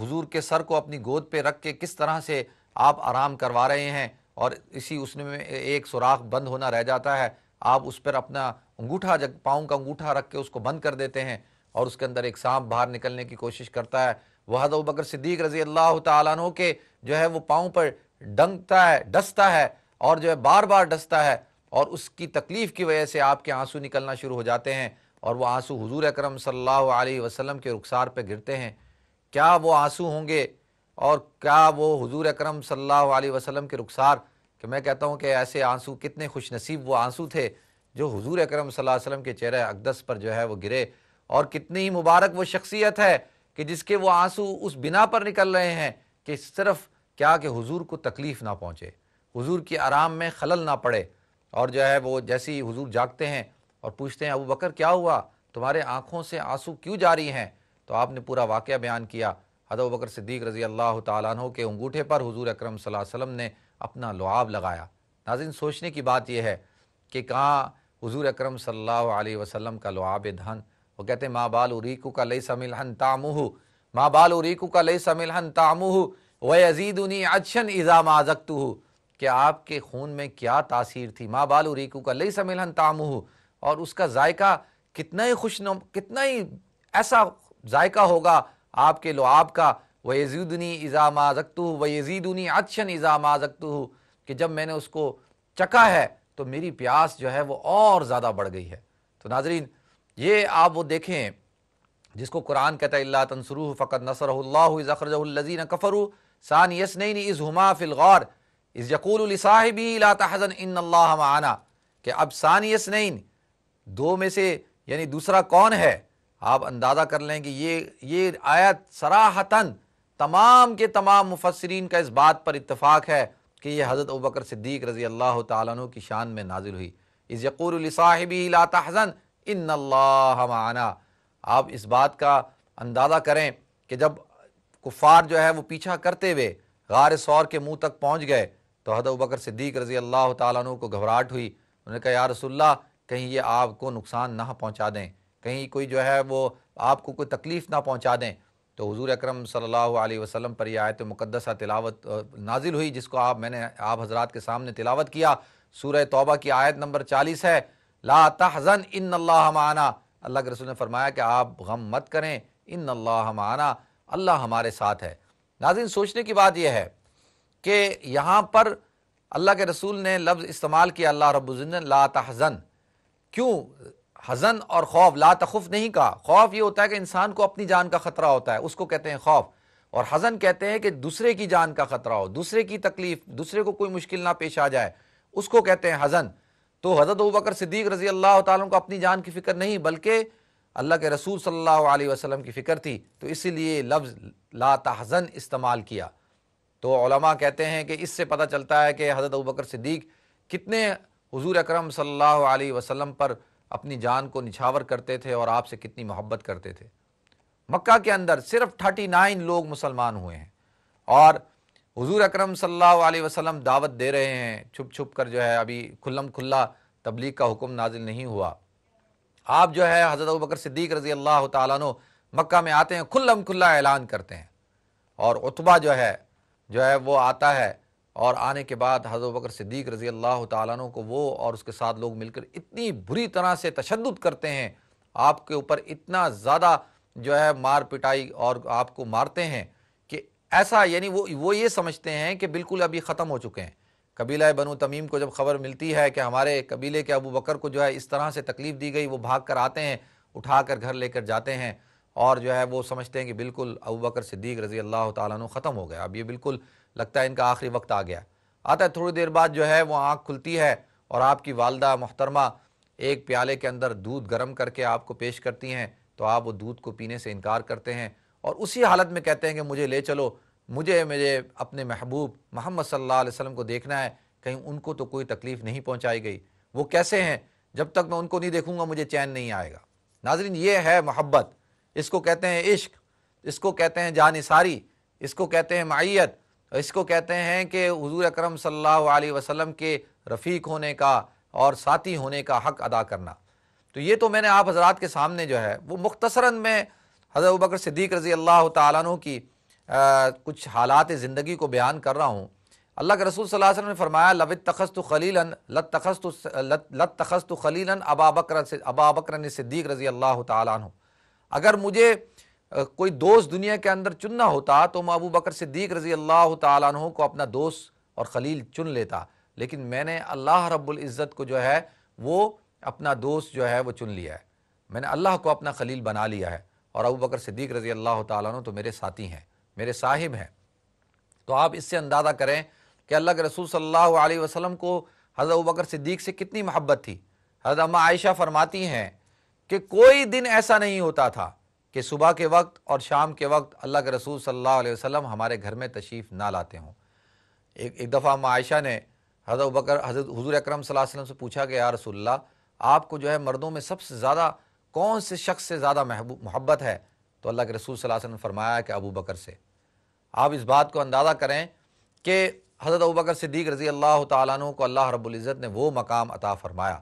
حضور کے سر کو اپنی گود پہ رکھ کے کس طرح سے آپ آرام کروا رہے ہیں، اور اس میں ایک سوراخ بند ہونا رہ جاتا ہے، آپ اس پر اپنا انگوٹھا پاؤں کا انگوٹھا رکھ کے اس کو بند کر دیتے ہیں، اور اس کے اندر ایک سانپ باہر نکلنے کی کوشش کرتا ہے، وہ حضرت ابوبکر صدیق رضی اللہ تعالیٰ عنہ کے جو ہے وہ پاؤں پر ڈستا ہے اور جو ہے بار بار ڈستا ہے، اور اس کی تکلیف کی وجہ سے آپ کے آنسو نکلنا شروع ہو جاتے ہیں، اور وہ آنسو حضور اکرم صلی اللہ علیہ وسلم کے رخسار پہ گرتے ہیں۔ کیا وہ آنسو ہوں گے، اور کیا وہ حضور اکرم صلی اللہ علیہ وسلم کے رخسار، کہ میں کہتا ہوں کہ ایسے آنسو کتنے خوش نصیب وہ آنسو تھے جو حضور اکرم صلی اللہ علیہ وسلم کے چہرہ اقدس پر جو ہے وہ گرے، اور کتنی ہی مبارک وہ شخصیت ہے کہ جس کے وہ آنسو اس بنا پر نکل رہے ہیں کہ صرف کیا کہ حضور کو تکلیف نہ پہنچے، حضور کی آرام میں خلل نہ پڑے۔ اور جو ہے وہ جیسے ہی حضور جاگتے ہیں اور پوچھتے ہیں ابو بکر کیا ہوا، تمہارے آنکھوں سے آنسو کیوں جاری ہیں، تو آپ نے پورا واقعہ بیان کیا۔ حضرت ابو بکر صدیق رضی اللہ تعالیٰ عنہ کے انگوٹھے پر حضور اکرم صلی اللہ علیہ وسلم نے اپنا لعاب لگایا۔ ناظرین، سوچنے کی بات یہ ہے کہ کہاں حضور اکرم صلی اللہ علیہ وسلم کا لعاب دہن، وہ کہتے ہیں ما بال اریکک لیس ملحن طعمہ، ما بال اریکک لیس ملحن طعمہ ویزیدنی عطشا اذا ما ذقتہ، کہ آپ کے خون میں کیا تاثیر تھی، ما بال اریکک لیس ملحن طعمہ، اور اس کا ذائقہ کتنا ہی ایسا ذائقہ ہوگا آپ کے لعاب کا، وَيَزِيدُنِي إِذَا مَا ذَقْتُهُ وَيَزِيدُنِي عَطْشًا إِذَا مَا ذَقْتُهُ، کہ جب میں نے اس کو چکھا ہے تو میری پیاس جو ہے وہ اور زیادہ بڑھ گئی ہے۔ تو ناظرین، یہ آپ وہ دیکھیں جس کو قرآن کہتا ہے اِلَّا تَنْصُرُوهُ فَقَدْ نَصَرَهُ اللَّهُ إِذْ أَخْرَجَهُ الَّذِينَ كَفَرُوا ثَانِيَ اثْنَيْنِ إِذْ هُمَا فِي الْغَارِ إِذْ يَقُولُ لِصَاحِبِهِ لَا تَحْزَنْ إِنَّ اللَّهَ مَعَنَا، کہ اب ثانی اثنین دو میں سے یعنی دوسرا کون ہے؟ آپ اندازہ کر لیں کہ یہ آیت صراحتاً تمام کے تمام مفسرین کا اس بات پر اتفاق ہے کہ یہ حضرت ابوبکر صدیق رضی اللہ تعالیٰ عنہ کی شان میں نازل ہوئی۔ اذ یقول لصاحبہ لا تحزن ان اللہ معنا۔ آپ اس بات کا اندازہ کریں کہ جب کفار جو ہے وہ پیچھا کرتے ہوئے غار ثور کے منہ تک پہنچ گئے تو حضرت ابوبکر صدیق رضی اللہ تعالیٰ عنہ کو گھبراہٹ ہوئی، انہوں نے کہا یا رسول اللہ کہیں یہ آپ کو نقصان نہ پہنچا دیں، کہیں کوئی جو ہے وہ آپ کو کوئی تکلیف نہ پہنچا دیں۔ تو حضور اکرم صلی اللہ علیہ وسلم پر یہ آیت مقدسہ تلاوت نازل ہوئی، جس کو آپ حضرات کے سامنے تلاوت کیا۔ سورہ توبہ کی آیت نمبر 40 ہے، لا تحزن ان اللہ معنا۔ اللہ کے رسول نے فرمایا کہ آپ غم مت کریں، ان اللہ معنا، اللہ ہمارے ساتھ ہے۔ ناظرین، سوچنے کی بات یہ ہے کہ یہاں پر اللہ کے رسول نے لفظ استعمال کیا اللہ رب العزت نے لا تحزن، کیوں حزن اور خوف، لا تخف نہیں کہا۔ خوف یہ ہوتا ہے کہ انسان کو اپنی جان کا خطرہ ہوتا ہے، اس کو کہتے ہیں خوف، اور حزن کہتے ہیں کہ دوسرے کی جان کا خطرہ ہو، دوسرے کی تکلیف، دوسرے کو کوئی مشکل نہ پیش آ جائے، اس کو کہتے ہیں حزن۔ تو حضرت ابوبکر صدیق رضی اللہ تعالیٰ کو اپنی جان کی فکر نہیں بلکہ اللہ کے رسول صلی اللہ علیہ وسلم کی فکر تھی، تو اسی لیے لفظ لا تحزن استعمال کیا۔ تو علماء کہتے ہیں کہ اس سے پتہ چلتا ہے کہ حضرت ابوبکر صدیق کتنے حضور اکرم صلی اللہ علیہ وسلم پر اپنی جان کو نچھاور کرتے تھے اور آپ سے کتنی محبت کرتے تھے۔ مکہ کے اندر صرف 39 لوگ مسلمان ہوئے ہیں، اور حضور اکرم صلی اللہ علیہ وسلم دعوت دے رہے ہیں چھپ چھپ کر، جو ہے ابھی کھلم کھلا تبلیغ کا حکم نازل نہیں ہوا۔ آپ جو ہے حضرت ابوبکر صدیق رضی اللہ تعالیٰ عنہ مکہ میں آتے ہیں، کھلم کھلا اعلان کرتے ہیں، اور عتبہ جو ہے وہ آتا ہے، اور آنے کے بعد حضرت ابوبکر صدیق رضی اللہ تعالیٰ عنہ کو وہ اور اس کے ساتھ لوگ مل کر اتنی بری طرح سے تشدد کرتے ہیں، آپ کے اوپر اتنا زیادہ جو ہے مار پٹائی اور آپ کو مارتے ہیں کہ ایسا یعنی وہ یہ سمجھتے ہیں کہ بالکل ابھی ختم ہو چکے ہیں۔ قبیلہ بنو تمیم کو جب خبر ملتی ہے کہ ہمارے قبیلے کے ابو بکر کو جو ہے اس طرح سے تکلیف دی گئی، وہ بھاگ کر آتے ہیں، اٹھا کر گھر لے کر جاتے ہیں، اور جو ہے وہ سمجھتے ہیں کہ بالکل ابو بکر صدیق رضی اللہ تعالیٰ عنہ ختم ہو گیا، اب یہ بالکل لگتا ہے ان کا آخری وقت آ گیا۔ آتا ہے تھوڑی دیر بعد جو ہے وہ آنکھ کھلتی ہے اور آپ کی والدہ محترمہ ایک پیالے کے اندر دودھ گرم کر کے آپ کو پیش کرتی ہیں، تو آپ وہ دودھ کو پینے سے انکار کرتے ہیں اور اسی حالت میں کہتے ہیں کہ مجھے لے چلو، مجھے میرے اپنے محبوب محمد صلی اللہ علیہ وسلم کو دیکھنا ہے، کہیں ان کو تو کوئی تکلیف نہیں پہنچائی گئی، وہ کیسے ہیں، جب تک میں ان کو نہیں دیکھوں گا مجھے چین نہیں آئے گا۔ ناظرین، یہ ہے محبت، اس کو کہتے ہیں عشق، اس کو کہتے ہیں جانثاری، اس کو کہتے ہیں معیت، اس کو کہتے ہیں کہ حضور اکرم صلی اللہ علیہ وسلم کے رفیق ہونے کا اور ساتھی ہونے کا حق ادا کرنا۔ تو یہ تو میں نے آپ حضرات کے سامنے جو ہے وہ مختصراً میں حضرت ابوبکر صدیق رضی اللہ تعالیٰ عنہ کی کچھ حالات زندگی کو بیان کر رہا ہوں۔ اللہ کے رسول صلی اللہ علیہ وسلم نے فرمایا لو اتخذت خلیلا لاتخذت خلیلا ابا بکر صدیق رضی اللہ تعالیٰ عنہ، اگر مجھے کوئی دوست دنیا کے اندر چننا ہوتا تو میں ابو بکر صدیق رضی اللہ تعالیٰ عنہ کو اپنا دوست اور خلیل چن لیتا، لیکن میں نے اللہ رب العزت کو جو ہے وہ اپنا دوست جو ہے وہ چن لیا ہے، میں نے اللہ کو اپنا خلیل بنا لیا ہے، اور ابو بکر صدیق رضی اللہ تعالیٰ عنہ تو میرے ساتھی ہیں، میرے صاحب ہیں۔ تو آپ اس سے اندازہ کریں کہ اللہ کے رسول صلی اللہ علیہ وسلم کو حضرت ابوبکر صدیق سے کتنی محبت تھی۔ حضرت اماں عائشہ فرماتی ہیں کہ کوئی دن ایسا نہیں ہوتا تھا کہ صبح کے وقت اور شام کے وقت اللہ کے رسول صلی اللہ علیہ وسلم ہمارے گھر میں تشریف نہ لاتے ہوں۔ ایک دفعہ اماں عائشہ نے حضرت حضور اکرم صلی اللہ علیہ وسلم سے پوچھا کہ یا رسول اللہ، آپ کو جو ہے مردوں میں سب سے زیادہ کون سے شخص سے زیادہ محبت ہے؟ تو اللہ کے رسول صلی اللہ علیہ وسلم نے فرمایا کہ ابو بکر سے۔ آپ اس بات کو اندازہ کریں کہ حضرت ابوبکر صدیق رضی اللہ تعالیٰ عنہ کو اللہ رب العزت نے وہ مقام عطا فرمایا۔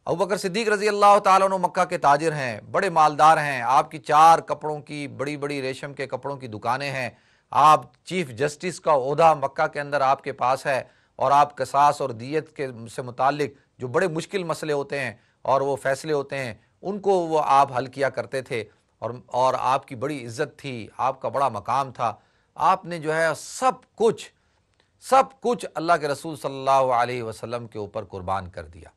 ابوبکر صدیق رضی اللہ تعالیٰ عنہ مکہ کے تاجر ہیں، بڑے مالدار ہیں، آپ کی 4 کپڑوں کی بڑی بڑی ریشم کے کپڑوں کی دکانیں ہیں، آپ چیف جسٹس کا عہدہ مکہ کے اندر آپ کے پاس ہے، اور آپ قصاص اور دیت کے سے متعلق جو بڑے مشکل مسئلے ہوتے ہیں اور وہ فیصلے ہوتے ہیں ان کو وہ آپ حل کیا کرتے تھے، اور آپ کی بڑی عزت تھی، آپ کا بڑا مقام تھا۔ آپ نے جو ہے سب کچھ اللہ کے رسول صلی اللہ علیہ وسلم کے اوپر قربان کر دیا۔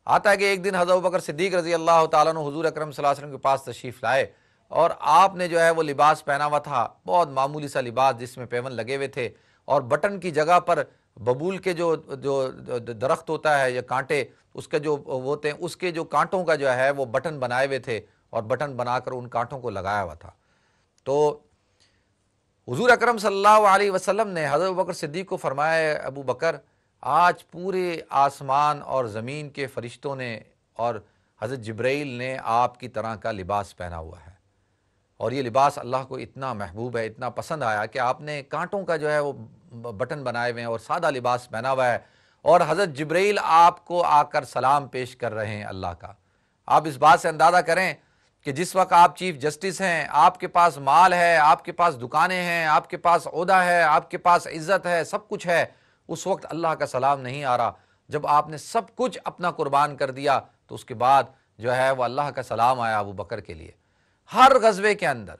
آتا ہے کہ ایک دن حضرت ابوبکر صدیق رضی اللہ تعالیٰ عنہ حضور اکرم صلی اللہ علیہ وسلم کے پاس تشریف لائے، اور آپ نے جو ہے وہ لباس پہنا ہوا تھا، بہت معمولی سا لباس جس میں پیون لگے ہوئے تھے، اور بٹن کی جگہ پر ببول کے جو درخت ہوتا ہے یا کانٹے اس کے جو ہوتے ہیں، اس کے جو کانٹوں کا جو ہے وہ بٹن بنائے ہوئے تھے، اور بٹن بنا کر ان کانٹوں کو لگایا ہوا تھا۔ تو حضور اکرم صلی اللہ علیہ وسلم نے حضرت ابوبکر صدیق کو فرمایا ابو بکر، آج پورے آسمان اور زمین کے فرشتوں نے اور حضرت جبرائیل نے آپ کی طرح کا لباس پہنا ہوا ہے، اور یہ لباس اللہ کو اتنا محبوب ہے، اتنا پسند آیا کہ آپ نے کانٹوں کا جو ہے وہ بٹن بنائے ہوئے ہیں اور سادہ لباس پہنا ہوا ہے، اور حضرت جبرائیل آپ کو آ کر سلام پیش کر رہے ہیں اللہ کا۔ آپ اس بات سے اندازہ کریں کہ جس وقت آپ چیف جسٹس ہیں، آپ کے پاس مال ہے، آپ کے پاس دکانیں ہیں، آپ کے پاس عہدہ ہے، آپ کے پاس عزت ہے، سب کچھ ہے، اس وقت اللہ کا سلام نہیں آ رہا۔ جب آپ نے سب کچھ اپنا قربان کر دیا تو اس کے بعد جو ہے وہ اللہ کا سلام آیا ابو بکر کے لیے۔ ہر غزوے کے اندر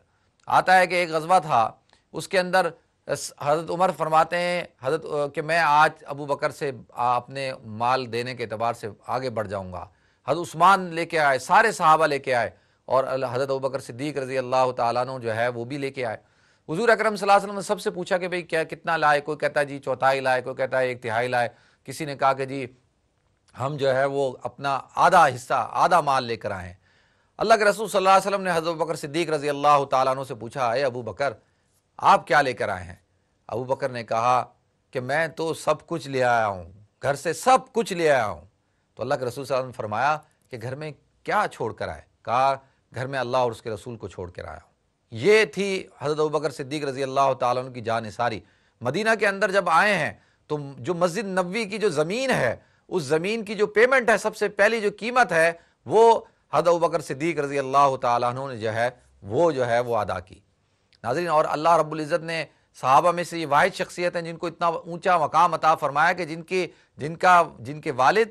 آتا ہے کہ ایک غزوہ تھا، اس کے اندر حضرت عمر فرماتے ہیں کہ میں آج ابو بکر سے اپنے مال دینے کے اعتبار سے آگے بڑھ جاؤں گا۔ حضرت عثمان لے کے آئے، سارے صحابہ لے کے آئے، اور حضرت ابوبکر صدیق رضی اللہ تعالیٰ عنہ جو ہے وہ بھی لے کے آئے۔ حضور اکرم صلی اللہ علیہ وسلم نے سب سے پوچھا کہ بھئی کتنا لائے؟ کوئی کہتا ہے جی 1/4 لائے، کوئی کہتا ہے 1/3 لائے، کسی نے کہا کہ جی ہم جو ہے وہ اپنا آدھا حصہ، آدھا مال لے کر آئے ہیں۔ اللہ کے رسول صلی اللہ علیہ وسلم نے حضرت ابوبکر صدیق رضی اللہ تعالیٰ عنہ سے پوچھا، اے ابو بکر آپ کیا لے کر آئے ہیں؟ ابو بکر نے کہا کہ میں تو سب کچھ لے آیا ہوں، گھر سے سب کچھ لے آیا ہوں۔ تو اللہ کے رسول صلی اللہ علیہ وسلم نے فرمایا کہ گھر میں کیا چھوڑ کر آئے؟ کہا گھر میں اللہ اور اس کے رسول کو چھوڑ کر آیا ہوں۔ یہ تھی حضرت ابوبکر صدیق رضی اللہ تعالیٰ عنہ کی جانثاری۔ مدینہ کے اندر جب آئے ہیں تو جو مسجد نبوی کی جو زمین ہے، اس زمین کی جو پیمنٹ ہے، سب سے پہلی جو قیمت ہے، وہ حضرت ابوبکر صدیق رضی اللہ تعالیٰ عنہ نے جو ہے وہ ادا کی۔ ناظرین، اور اللہ رب العزت نے صحابہ میں سے یہ واحد شخصیت ہیں جن کو اتنا اونچا مقام عطا فرمایا کہ جن کے والد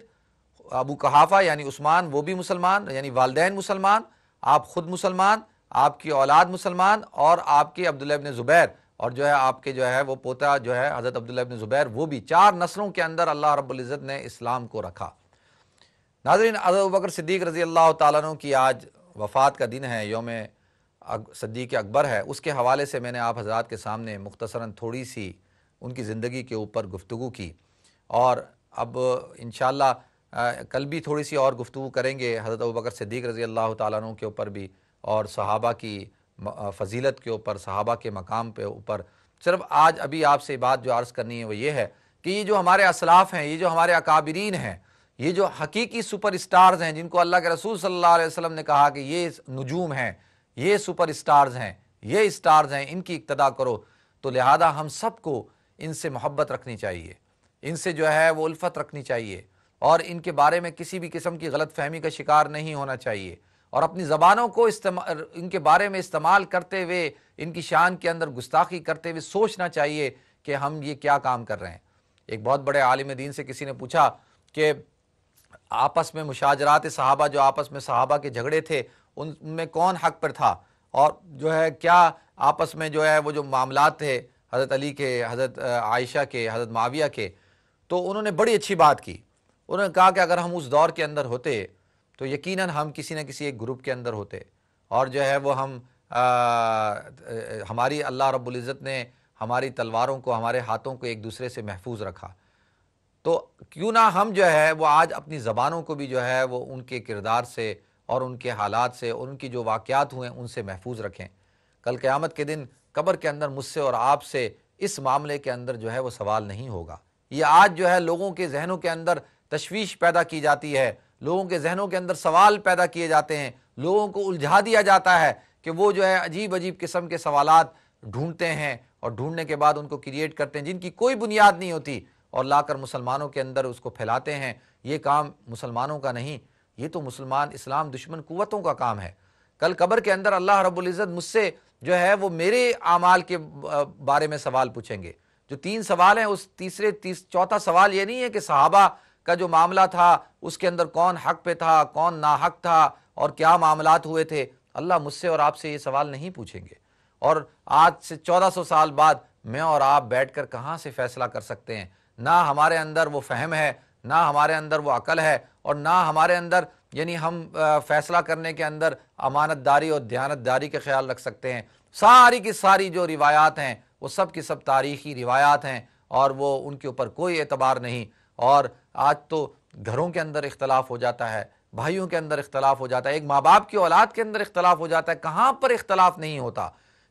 ابو قحافہ یعنی عثمان وہ بھی مسلمان، یعنی والدین مسلمان، آپ خود مسلمان، آپ کی اولاد مسلمان، اور آپ کے عبداللہ ابن زبیر، اور جو ہے آپ کے جو ہے وہ پوتا جو ہے حضرت عبداللہ ابن زبیر، وہ بھی 4 نسلوں کے اندر اللہ رب العزت نے اسلام کو رکھا۔ ناظرین، حضرت ابوبکر صدیق رضی اللہ تعالیٰ عنہ کی آج وفات کا دن ہے، یوم صدیق اکبر ہے، اس کے حوالے سے میں نے آپ حضرات کے سامنے مختصراً تھوڑی سی ان کی زندگی کے اوپر گفتگو کی، اور اب انشاءاللہ کل بھی تھوڑی سی اور گفتگو کریں گے حضرت ابوبکر صدیق رضی اللہ تعالیٰ عنہ کے اوپر بھی، اور صحابہ کی فضیلت کے اوپر، صحابہ کے مقام پہ اوپر۔ صرف آج ابھی آپ سے بات جو عرض کرنی ہے وہ یہ ہے کہ یہ جو ہمارے اسلاف ہیں، یہ جو ہمارے اکابرین ہیں، یہ جو حقیقی سپر اسٹارز ہیں، جن کو اللہ کے رسول صلی اللہ علیہ وسلم نے کہا کہ یہ نجوم ہیں، یہ سپر اسٹارز ہیں، یہ اسٹارز ہیں، ان کی اقتداء کرو، تو لہذا ہم سب کو ان سے محبت رکھنی چاہیے، ان سے جو ہے وہ الفت رکھنی چاہیے، اور ان کے بارے میں کسی بھی قسم کی غلط فہمی کا شکار نہیں ہونا چاہیے، اور اپنی زبانوں کو ان کے بارے میں استعمال کرتے ہوئے، ان کی شان کے اندر گستاخی کرتے ہوئے سوچنا چاہیے کہ ہم یہ کیا کام کر رہے ہیں۔ ایک بہت بڑے عالم دین سے کسی نے پوچھا کہ آپس میں مشاجرات صحابہ، جو آپس میں صحابہ کے جھگڑے تھے، ان میں کون حق پر تھا، اور جو ہے کیا آپس میں جو ہے وہ جو معاملات تھے حضرت علی کے، حضرت عائشہ کے، حضرت معاویہ کے، تو انہوں نے بڑی اچھی بات کی۔ انہوں نے کہا کہ اگر ہم اس دور کے اندر ہوتے تو یقیناً ہم کسی نہ کسی ایک گروپ کے اندر ہوتے، اور جو ہے وہ ہماری اللہ رب العزت نے ہماری تلواروں کو، ہمارے ہاتھوں کو ایک دوسرے سے محفوظ رکھا، تو کیوں نہ ہم جو ہے وہ آج اپنی زبانوں کو بھی جو ہے وہ ان کے کردار سے اور ان کے حالات سے اور ان کی جو واقعات ہوئے ان سے محفوظ رکھیں۔ کل قیامت کے دن قبر کے اندر مجھ سے اور آپ سے اس معاملے کے اندر جو ہے وہ سوال نہیں ہوگا۔ یہ آج جو ہے لوگوں کے ذہنوں کے اندر تشویش پیدا کی جاتی ہے، لوگوں کے ذہنوں کے اندر سوال پیدا کیے جاتے ہیں، لوگوں کو الجھا دیا جاتا ہے کہ وہ جو ہے عجیب عجیب قسم کے سوالات ڈھونڈتے ہیں، اور ڈھونڈنے کے بعد ان کو کریٹ کرتے ہیں جن کی کوئی بنیاد نہیں ہوتی، اور لا کر مسلمانوں کے اندر اس کو پھیلاتے ہیں۔ یہ کام مسلمانوں کا نہیں، یہ تو مسلمان اسلام دشمن قوتوں کا کام ہے۔ کل قبر کے اندر اللہ رب العزت مجھ سے جو ہے وہ میرے اعمال کے بارے میں سوال پوچھیں گے۔ جو 3 سوال ہیں، اس چوتھا سوال یہ نہیں ہے کہ صحابہ کا جو معاملہ تھا اس کے اندر کون حق پہ تھا، کون ناحق تھا، اور کیا معاملات ہوئے تھے۔ اللہ مجھ سے اور آپ سے یہ سوال نہیں پوچھیں گے، اور آج سے 1400 سال بعد میں اور آپ بیٹھ کر کہاں سے فیصلہ کر سکتے ہیں؟ نہ ہمارے اندر وہ فہم ہے، نہ ہمارے اندر وہ عقل ہے، اور نہ ہمارے اندر یعنی ہم فیصلہ کرنے کے اندر امانت داری اور دیانت داری کا خیال رکھ سکتے ہیں۔ ساری کی ساری جو روایات ہیں وہ سب کی سب تاریخی روایات ہیں، اور وہ ان کے اوپر کوئی اعتبار نہیں۔ اور آج تو گھروں کے اندر اختلاف ہو جاتا ہے، بھائیوں کے اندر اختلاف ہو جاتا ہے، ایک ماں باپ کی اولاد کے اندر اختلاف ہو جاتا ہے۔ کہاں پر اختلاف نہیں ہوتا؟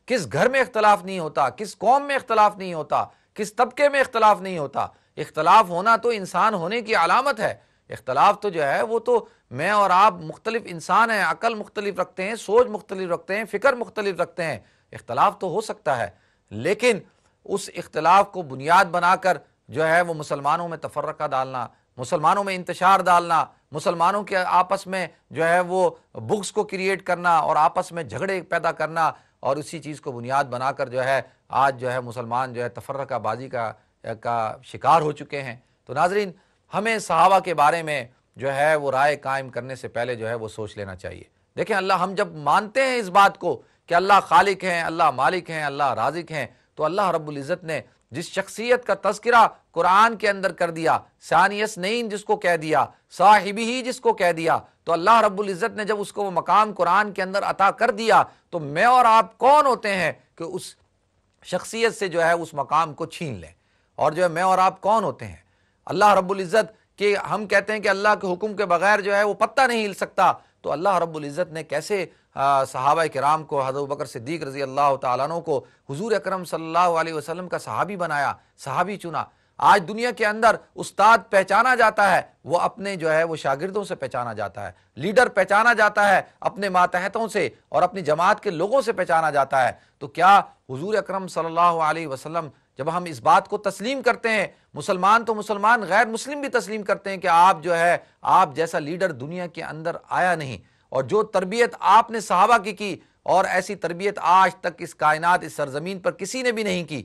کس گھر میں اختلاف نہیں ہوتا؟ کس قوم میں اختلاف نہیں ہوتا؟ کس طبقے میں اختلاف نہیں ہوتا؟ اختلاف ہونا تو انسان ہونے کی علامت ہے۔ اختلاف تو جو ہے وہ تو میں اور آپ مختلف انسان ہیں، عقل مختلف رکھتے ہیں، سوچ مختلف رکھتے ہیں، فکر مختلف رکھتے ہیں، اختلاف تو ہو سکتا ہے، لیکن اس اختلاف کو بنیاد بنا کر جو ہے وہ مسلمانوں میں تفرقہ ڈالنا، مسلمانوں میں انتشار ڈالنا، مسلمانوں کے آپس میں جو ہے وہ بغض کو کریٹ کرنا اور آپس میں جھگڑے پیدا کرنا، اور اسی چیز کو بنیاد بنا کر جو ہے آج جو ہے مسلمان جو ہے تفرقہ بازی کا شکار ہو چکے ہیں۔ تو ناظرین، ہمیں صحابہ کے بارے میں جو ہے وہ رائے قائم کرنے سے پہلے جو ہے وہ سوچ لینا چاہیے۔ دیکھیں، ہم جب مانتے ہیں اس بات کو کہ اللہ خالق ہیں، اللہ مالک ہیں، اللہ رازق ہیں، تو اللہ رب العزت نے جس شخصیت کا تذکرہ قرآن کے اندر کر دیا، ثانی اثنین جس کو کہہ دیا، صاحبی ہی جس کو کہہ دیا، تو اللہ رب العزت نے جب اس کو وہ مقام قرآن کے اندر عطا کر دیا، تو میں اور آپ کون ہوتے ہیں کہ اس شخصیت سے جو ہے اس مقام کو چھین لیں؟ اور جو ہے میں اور آپ کون ہوتے ہیں؟ اللہ رب العزت کہ ہم کہتے ہیں کہ اللہ کے حکم کے بغیر جو ہے وہ پتہ نہیں ہل سکتا، تو اللہ رب العزت نے کیسے صحابہ کرام کو، حضرت ابوبکر صدیق رضی اللہ تعالیٰ عنہ کو حضور اکرم صلی اللہ علیہ وسلم کا صحابی بنایا، صحابی چنا۔ آج دنیا کے اندر استاد پہچانا جاتا ہے وہ اپنے جو ہے وہ شاگردوں سے پہچانا جاتا ہے، لیڈر پہچانا جاتا ہے اپنے ماتحتوں سے اور اپنی جماعت کے لوگوں سے پہچانا جاتا ہے۔ تو کیا حضور اکرم صلی اللہ علیہ وسلم، جب ہم اس بات کو تسلیم کرتے ہیں، مسلمان تو مسلمان، غیر مسلم بھی تسلیم کرتے ہیں کہ آپ جو ہے آپ جیسا لیڈر دنیا کے اندر آیا نہیں، اور جو تربیت آپ نے صحابہ کی اور ایسی تربیت آج تک اس کائنات، اس سرزمین پر کسی نے بھی نہیں کی،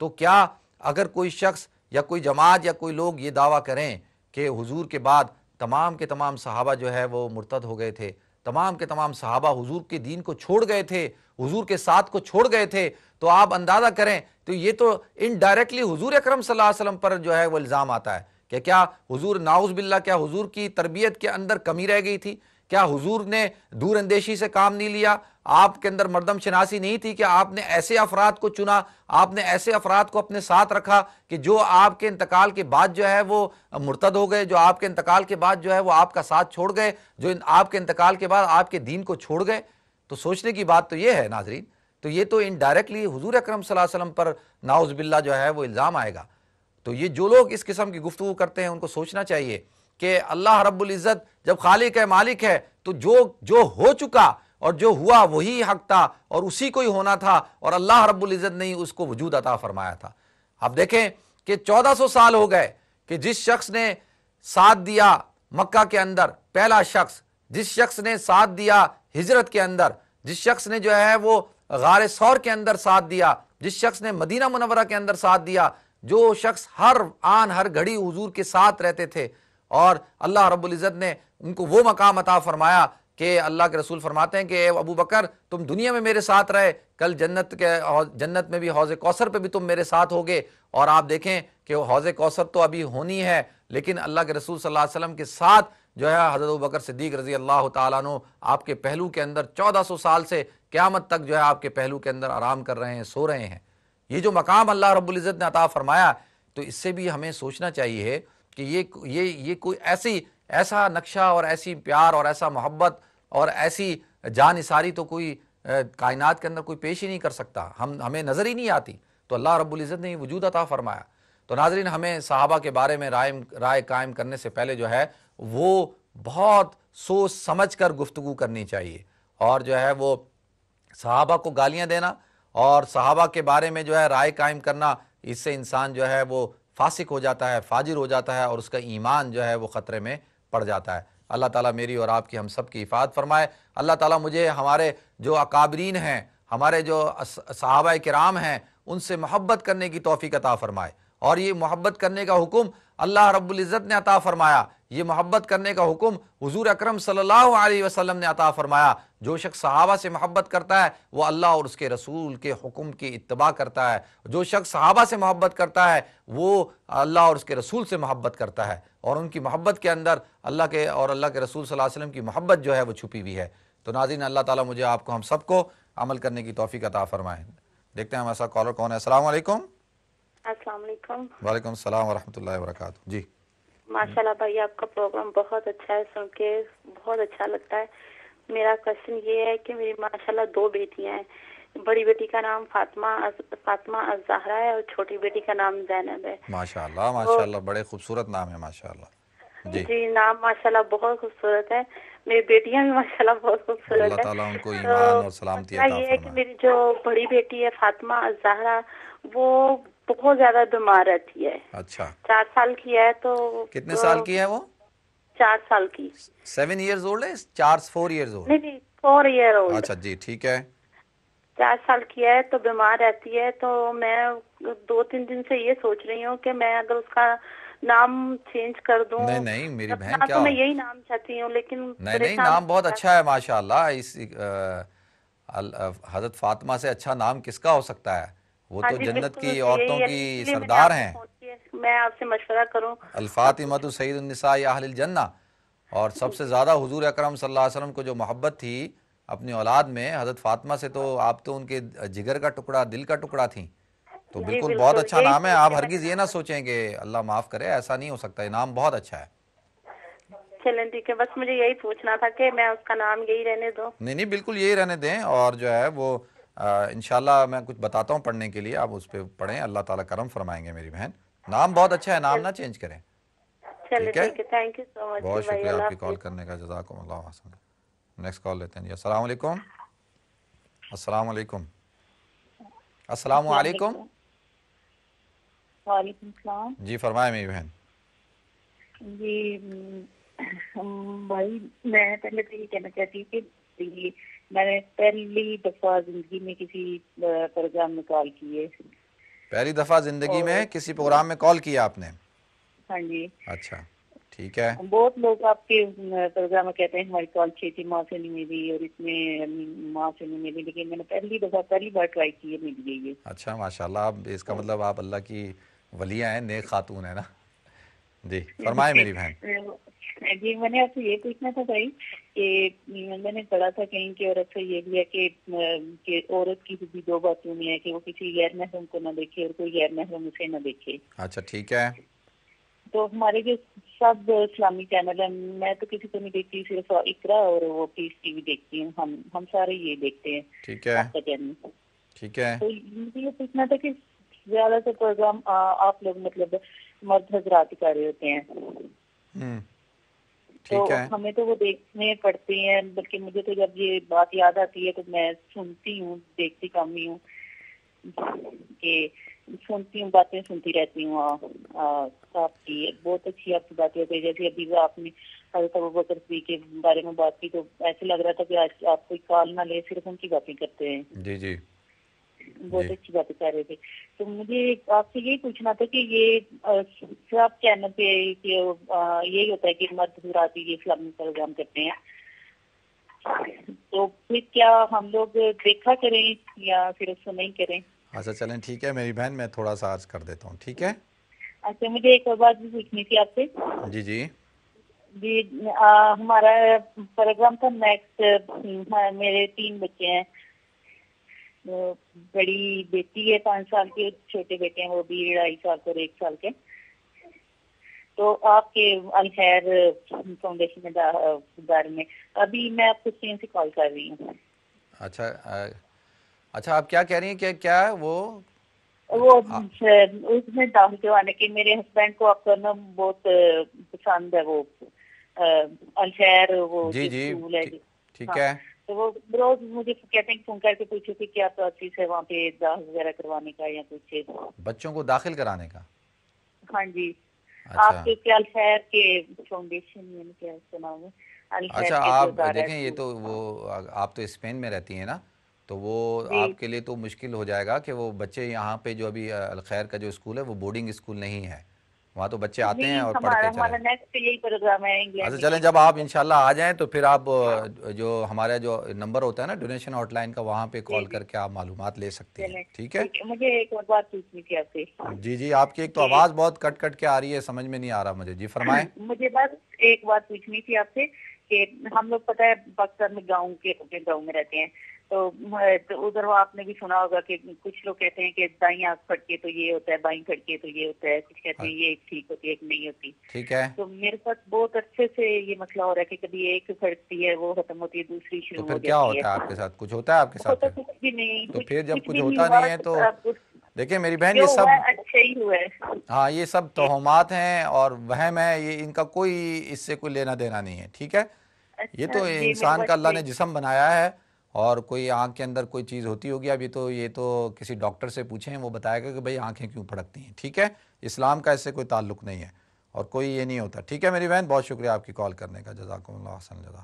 تو کیا اگر کوئی شخص یا کوئی جماعت یا کوئی لوگ یہ دعویٰ کریں کہ حضور کے بعد تمام کے تمام صحابہ جو ہے وہ مرتد ہو گئے تھے، تمام کے تمام صحابہ حضور کے دین کو چھوڑ گئے تھے، حضور کے ساتھ کو چھوڑ گئے تھے، تو آپ اندازہ کریں تو یہ تو انڈائریکٹلی حضور اکرم صلی اللہ علیہ وسلم پر جو ہے وہ الزام آتا ہے کہ کیا حضور، نعوذ باللہ، کیا حضور کی تربیت کے اندر کمی رہ گئی تھی؟ کیا حضور نے دور اندیشی سے کام نہیں لیا؟ آپ کے اندر مردم شناسی نہیں تھی کہ آپ نے ایسے افراد کو چنا، آپ نے ایسے افراد کو اپنے ساتھ رکھا کہ جو آپ کے انتقال کے بعد جو ہے وہ مرتد ہو گئے، جو آپ کے انتقال کے بعد جو ہے وہ آپ کا ساتھ چھوڑ گئے، جو آپ کے انتقال کے بعد آپ کے دین کو چھوڑ گئے؟ تو سوچنے کی بات تو یہ ہے ناظرین، تو یہ تو انڈائریکٹلی حضور اکرم صلی اللہ علیہ وسلم پر نعوذ باللہ جو ہے وہ الزام آئے گا۔ تو یہ جو لوگ اس قسم کی گفتگو کرتے ہیں ان کو سوچنا چاہیے کہ اللہ رب العزت جب خالق ہے، مالک ہے، تو جو ہو چکا اور جو ہوا وہی حق تھا اور اسی کو ہی ہونا تھا، اور اللہ رب العزت نے اس کو وجود عطا فرمایا تھا۔ اب دیکھیں کہ 1400 سال ہو گئے کہ جس شخص نے ساتھ دیا مکہ کے اندر، پہلا شخص جس شخص نے ساتھ دیا ہجرت کے اندر، جس شخص نے جو ہے وہ غار ثور کے اندر ساتھ دیا، جس شخص نے مدینہ منورہ کے اندر ساتھ دیا، جو شخص ہر آن ہر گھڑی حضور کے ساتھ رہتے تھے، اور اللہ رب العزت نے ان کو وہ مقام عطا فرمایا کہ اللہ کے رسول فرماتے ہیں کہ اے ابو بکر تم دنیا میں میرے ساتھ رہے، کل جنت میں بھی حوض کوثر پہ بھی تم میرے ساتھ ہوگے۔ اور آپ دیکھیں کہ حوض کوثر تو ابھی ہونی ہے، لیکن اللہ کے رسول صلی اللہ علیہ وسلم کے ساتھ جو ہے حضرت ابو بکر صدیق رضی اللہ تعالیٰ عنہ آپ کے پہلو کے اندر 1400 سال سے قیامت تک جو ہے آپ کے پہلو کے اندر آرام کر رہے ہیں، سو رہے ہیں۔ یہ جو مقام اللہ رب العزت نے عطا فرمایا، تو اس سے بھی ہمیں سوچنا چاہیے کہ یہ کوئی ایسا نقشہ اور ایسی پیار اور ایسا محبت اور ایسی جانثاری تو کوئی کائنات کے اندر کوئی پیش ہی نہیں کر سکتا، ہمیں نظر ہی نہیں آتی، تو اللہ رب العزت نے یہ وجود عطا فرمایا۔ تو ناظرین، ہمیں صحابہ کے بارے میں رائے قائم کرنے سے پہلے جو ہے وہ بہت سوچ سمجھ کر گفتگو کرنی چاہیے، اور جو ہے وہ صحابہ کو گالیاں دینا اور صحابہ کے بارے میں جو ہے رائے قائم کرنا، اس سے انسان جو ہے وہ فاسق ہو جاتا ہے، فاجر ہو جاتا ہے، اور اس کا ایمان جو ہے وہ خطرے میں پڑ جاتا ہے۔ اللہ تعالیٰ میری اور آپ کی ہم سب کی حفاظت فرمائے۔ اللہ تعالیٰ مجھے ہمارے جو اکابرین ہیں، ہمارے جو صحابہ کرام ہیں، ان سے محبت کرنے کی توفیق عطا فرمائے، اور یہ محبت کرنے کا حکم اللہ رب العزت نے عطا فرمایا، یہ محبت کرنے کا حکم حضور اکرم صلی اللہ علیہ وسلم نے عطا فرمایا۔ جو شخص صحابہ سے محبت کرتا ہے وہ اللہ اور اس کے رسول کے حکم کی اتباع کرتا ہے، جو شخص صحابہ سے محبت کرتا ہے وہ اللہ اور اس کے رسول سے محبت کرتا ہے، اور ان کی محبت کے اندر اللہ کے اور اللہ کے رسول صلی اللہ علیہ وسلم کی محبت جو ہے وہ چھپی ہوئی ہے۔ تو ناظرین، اللہ تعالیٰ مجھے آپ کو ہم سب کو عمل کرنے کی توفیق عطا فرمائے۔ دیکھتے ہیں ہمارے ساتھ کالر کون ہے۔ السلام علیکم۔ السلام علیکم۔ وعلیکم السلام ورحمۃ اللہ وبرکاتہ۔ جی ماشاء اللہ بھائی، آپ کا پروگرام بہت اچھا ہے، سن کے بہت اچھا لگتا ہے۔ میرا کوشچن یہ ہے کہ میری ماشاء اللہ 2 بیٹیاں ہیں، بڑی بیٹی کا نام فاطمہ الزہرا ہے اور چھوٹی بیٹی کا نام زینب ہے۔ ماشاء اللہ ماشاء اللہ، بڑے خوبصورت نام ہے ماشاء اللہ۔ جی نام ماشاء اللہ بہت خوبصورت ہے، میری بیٹیاں بھی ماشاء اللہ بہت خوبصورت اللہ ہے۔ تعالیٰ ان کو ایمان اور سلامتی عطا یہ ہے کہ فرمائے۔ میری جو بڑی بیٹی ہے فاطمہ الزہرا، وہ بہت زیادہ بیمار رہتی ہے۔ اچھا، 4 سال کی ہے تو کتنے سال کی ہے وہ؟ 4 سال کی۔ 7 ایئرز اولڈ ہے؟ 4 ایئرز اولڈ؟ نہیں 4 ایئر اولڈ۔ اچھا جی، ٹھیک ہے۔ 4 سال کی ہے تو بیمار رہتی ہے، تو میں 2-3 دن سے یہ سوچ رہی ہوں کہ میں اگر اس کا نام چینج کر دوں۔ نہیں میری بہن، کیا تو میں یہی نام چاہتی ہوں، لیکن نہیں نام بہت اچھا ہے ماشاء اللہ۔ اس حضرت فاطمہ سے اچھا نام کس کا ہو سکتا ہے؟ وہ تو جنت کی عورتوں کی سردار ہیں۔ میں آپ سے مشورہ کروں۔ الفاطمۃ سید النساء اہل الجنہ، اور سب سے زیادہ حضور اکرم صلی اللہ علیہ وسلم کو جو محبت تھی اپنی اولاد میں، حضرت فاطمہ سے تو آپ تو ان کے جگر کا ٹکڑا، دل کا ٹکڑا تھیں۔ تو بالکل بہت اچھا نام ہے۔ آپ ہرگز یہ نہ سوچیں کہ اللہ معاف کرے، ایسا نہیں ہو سکتا، یہ نام بہت اچھا ہے۔ چلیں ٹھیک ہے، بس مجھے یہی پوچھنا تھا کہ میں اس کا نام یہی رہنے دوں۔ نہیں بالکل یہی رہنے دیں، اور جو ہے وہ انشاءاللہ میں کچھ بتاتا ہوں پڑھنے کے لیے، آپ اس پہ پڑھیں، اللہ تعالیٰ کرم فرمائیں گے میری بہن۔ نام بہت اچھا ہے، نام نہ چینج کریں۔ چلیں ٹھیک ہے، تھینک یو سو مچ۔ بہت شکریہ آپ کی کال کرنے کا، جزاکم اللہ حسن۔ نیکسٹ کال لیتے ہیں جی۔ السلام علیکم۔ السلام علیکم۔ السلام علیکم۔ وعلیکم السلام۔ جی فرمائیں میری بہن۔ جی بھائی، میں پہلے تو یہ کہنا چاہتی ہوں کہ میں نے پہلی دفعہ زندگی میں کسی پروگرام میں کال کی ہے۔ پہلی دفعہ زندگی میں کسی پروگرام میں کال کیا آپ نے؟ ہاں جی۔ اچھا ٹھیک ہے۔ بہت لوگ آپ کے پروگرام میں کہتے ہیں ہماری کال چھیتی ماں سے نہیں ملی اور اس میں ماں سے نہیں ملی، لیکن میں نے پہلی بار ٹرائی کی ہے، مل گئی ہے۔ اچھا ماشاء اللہ، اب اس کا مطلب آپ اللہ کی ولیاں ہیں، نیک خاتون ہیں نا۔ جی فرمائیں میری بہن۔ جی میں نے آپ سے یہ پوچھنا تھا بھائی کہ میں نے پڑھا تھا کہیں کی عورت سے یہ بھی ہے کہ عورت کی بھی دو باتوں میں ہے کہ وہ کسی غیر محرم کو نہ دیکھے اور کوئی غیر محرم اسے نہ دیکھے. اچھا ٹھیک ہے. تو ہمارے جو سب اسلامی چینل ہیں میں تو کسی کو نہیں دیکھتی, صرف اقرا اور وہ پیس ٹی وی دیکھتی ہوں. ہم سارے یہ دیکھتے ہیں. ٹھیک ہے آپ کا چینل. ٹھیک ہے. تو مجھے یہ پوچھنا تھا کہ زیادہ تر پروگرام آپ لوگ مطلب مرد حضرات کر رہے ہوتے ہیں, تو ٹھیک ہے. ہمیں تو وہ دیکھنے پڑتے ہیں, بلکہ مجھے تو جب یہ بات یاد آتی ہے تو میں سنتی ہوں, دیکھتی کم ہی ہوں, کہ سنتی ہوں, باتیں سنتی رہتی ہوں. آپ کی بہت اچھی آپ کی باتیں ہوتی ہے, جیسے ابھی آپ نے حضرت ابوبکر صدیق کے بارے میں بات کی تو ایسے لگ رہا تھا کہ آج آپ کوئی کال نہ لے, صرف ان کی باتیں کرتے ہیں. جی جی بہت اچھی باتیں کر رہے تھے. تو مجھے آپ سے یہی پوچھنا تھا کہ یہ سب چینل پہ یہی ہوتا ہے کہ مرد حضرات یہ اسلامی پروگرام کرتے ہیں, تو پھر کیا ہم لوگ دیکھا کریں یا پھر اس کو نہیں کریں؟ اچھا چلیں ٹھیک ہے میری بہن, میں تھوڑا سا عرض کر دیتا ہوں. ٹھیک ہے. اچھا مجھے ایک اور بات بھی پوچھنی تھی آپ سے. جی جی جی ہمارا پروگرام تھا نیکسٹ, میرے 3 بچے ہیں. بڑی بیٹی ہے 5 سال کی, چھوٹے بیٹے ہیں وہ بھی 2.5 سال اور 1 سال کے. تو آپ کے الخیر فاؤنڈیشن کے بارے میں ابھی میں آپ کو چین سے کال کر رہی ہوں. اچھا آپ کیا کہہ رہی ہیں کہ کیا ہے وہ اس میں داخل کروانے کی, میرے ہسبینڈ کو آپ کرنا بہت پسند ہے, وہ الخیر وہ جی جی اسکول ہے. ٹھیک ہے. تو وہ روز مجھے کہتے ہیں فون کر کے پوچھو کہ کیا پروسیس ہے وہاں پہ داخل وغیرہ کروانے کا یا کچھ بچوں کو داخل کرانے کا. ہاں جی. اچھا آپ کے الخیر کے فاؤنڈیشن میں کیا سنا ہے, الخیر اچھا کے جو آپ ادارہ دیکھیں, یہ ہے تو وہ آپ تو اسپین میں رہتی ہیں نا, تو وہ جی آپ کے لیے تو مشکل ہو جائے گا کہ وہ بچے یہاں پہ جو ابھی الخیر کا جو اسکول ہے وہ بورڈنگ اسکول نہیں ہے, وہاں تو بچے آتے ہیں نہیں, اور پڑھ کے چلے. ہمارا نیکسٹ یہی پروگرام ہے انگلینڈ اچھا میں چلیں چینج جب کرنے آپ کا. انشاءاللہ آ جائیں تو پھر آپ جو ہمارا جو نمبر ہوتا ہے نا ڈونیشن ہاٹ لائن کا, وہاں پہ جی کال جی کر کے آپ معلومات لے سکتی ہیں. چلیں ٹھیک ہے. مجھے ایک اور بات پوچھنی تھی آپ سے. جی جی آپ کی ایک تو کہ آواز بہت کٹ کٹ کے آ رہی ہے, سمجھ میں نہیں آ رہا مجھے. جی فرمائیں. مجھے بس ایک بات پوچھنی تھی آپ سے کہ ہم لوگ پتہ ہے پاکستان میں گاؤں میں رہتے ہیں, تو ادھر وہ آپ نے بھی سنا ہوگا کہ کچھ لوگ کہتے ہیں کہ دائیں آنکھ پھٹکے تو یہ ہوتا ہے, بائیں پھٹکے تو یہ ہوتا ہے, کچھ کہتے ہیں یہ ایک ٹھیک ہوتی ہے ایک نہیں ہوتی. ٹھیک ہے. تو میرے پاس بہت اچھے سے یہ مسئلہ ہو رہا ہے کہ کبھی ایک پھٹتی ہے وہ ختم ہوتی ہے, دوسری تو شروع پھر ہو کیا جاتی ہے. ہوتا ہے آپ کے ساتھ, کچھ ہوتا ہے آپ کے ساتھ ہوتا پھر؟ کچھ بھی نہیں, تو پھر جب کچھ کچھ بھی نہیں ہوتا ہوا, نہیں ہے تو دیکھیں میری بہن, جو یہ ہوا سب ہے اچھا ہی ہوا ہے. ہاں یہ سب توہمات ہیں اور وہم ہے, یہ ان کا کوئی اس سے کوئی لینا دینا نہیں ہے. ٹھیک ہے. یہ اچھا تو جی میرے انسان کا اللہ بچے نے جسم بنایا ہے, اور کوئی آنکھ کے اندر کوئی چیز ہوتی ہوگی. اب یہ تو کسی ڈاکٹر سے پوچھیں, وہ بتائے گا کہ بھئی آنکھیں کیوں پھڑکتی ہیں. ٹھیک ہے. اسلام کا اس سے کوئی تعلق نہیں ہے اور کوئی یہ نہیں ہوتا. ٹھیک ہے میری بہن, بہت شکریہ آپ کی کال کرنے کا, جزاکم اللہ احسن جزا.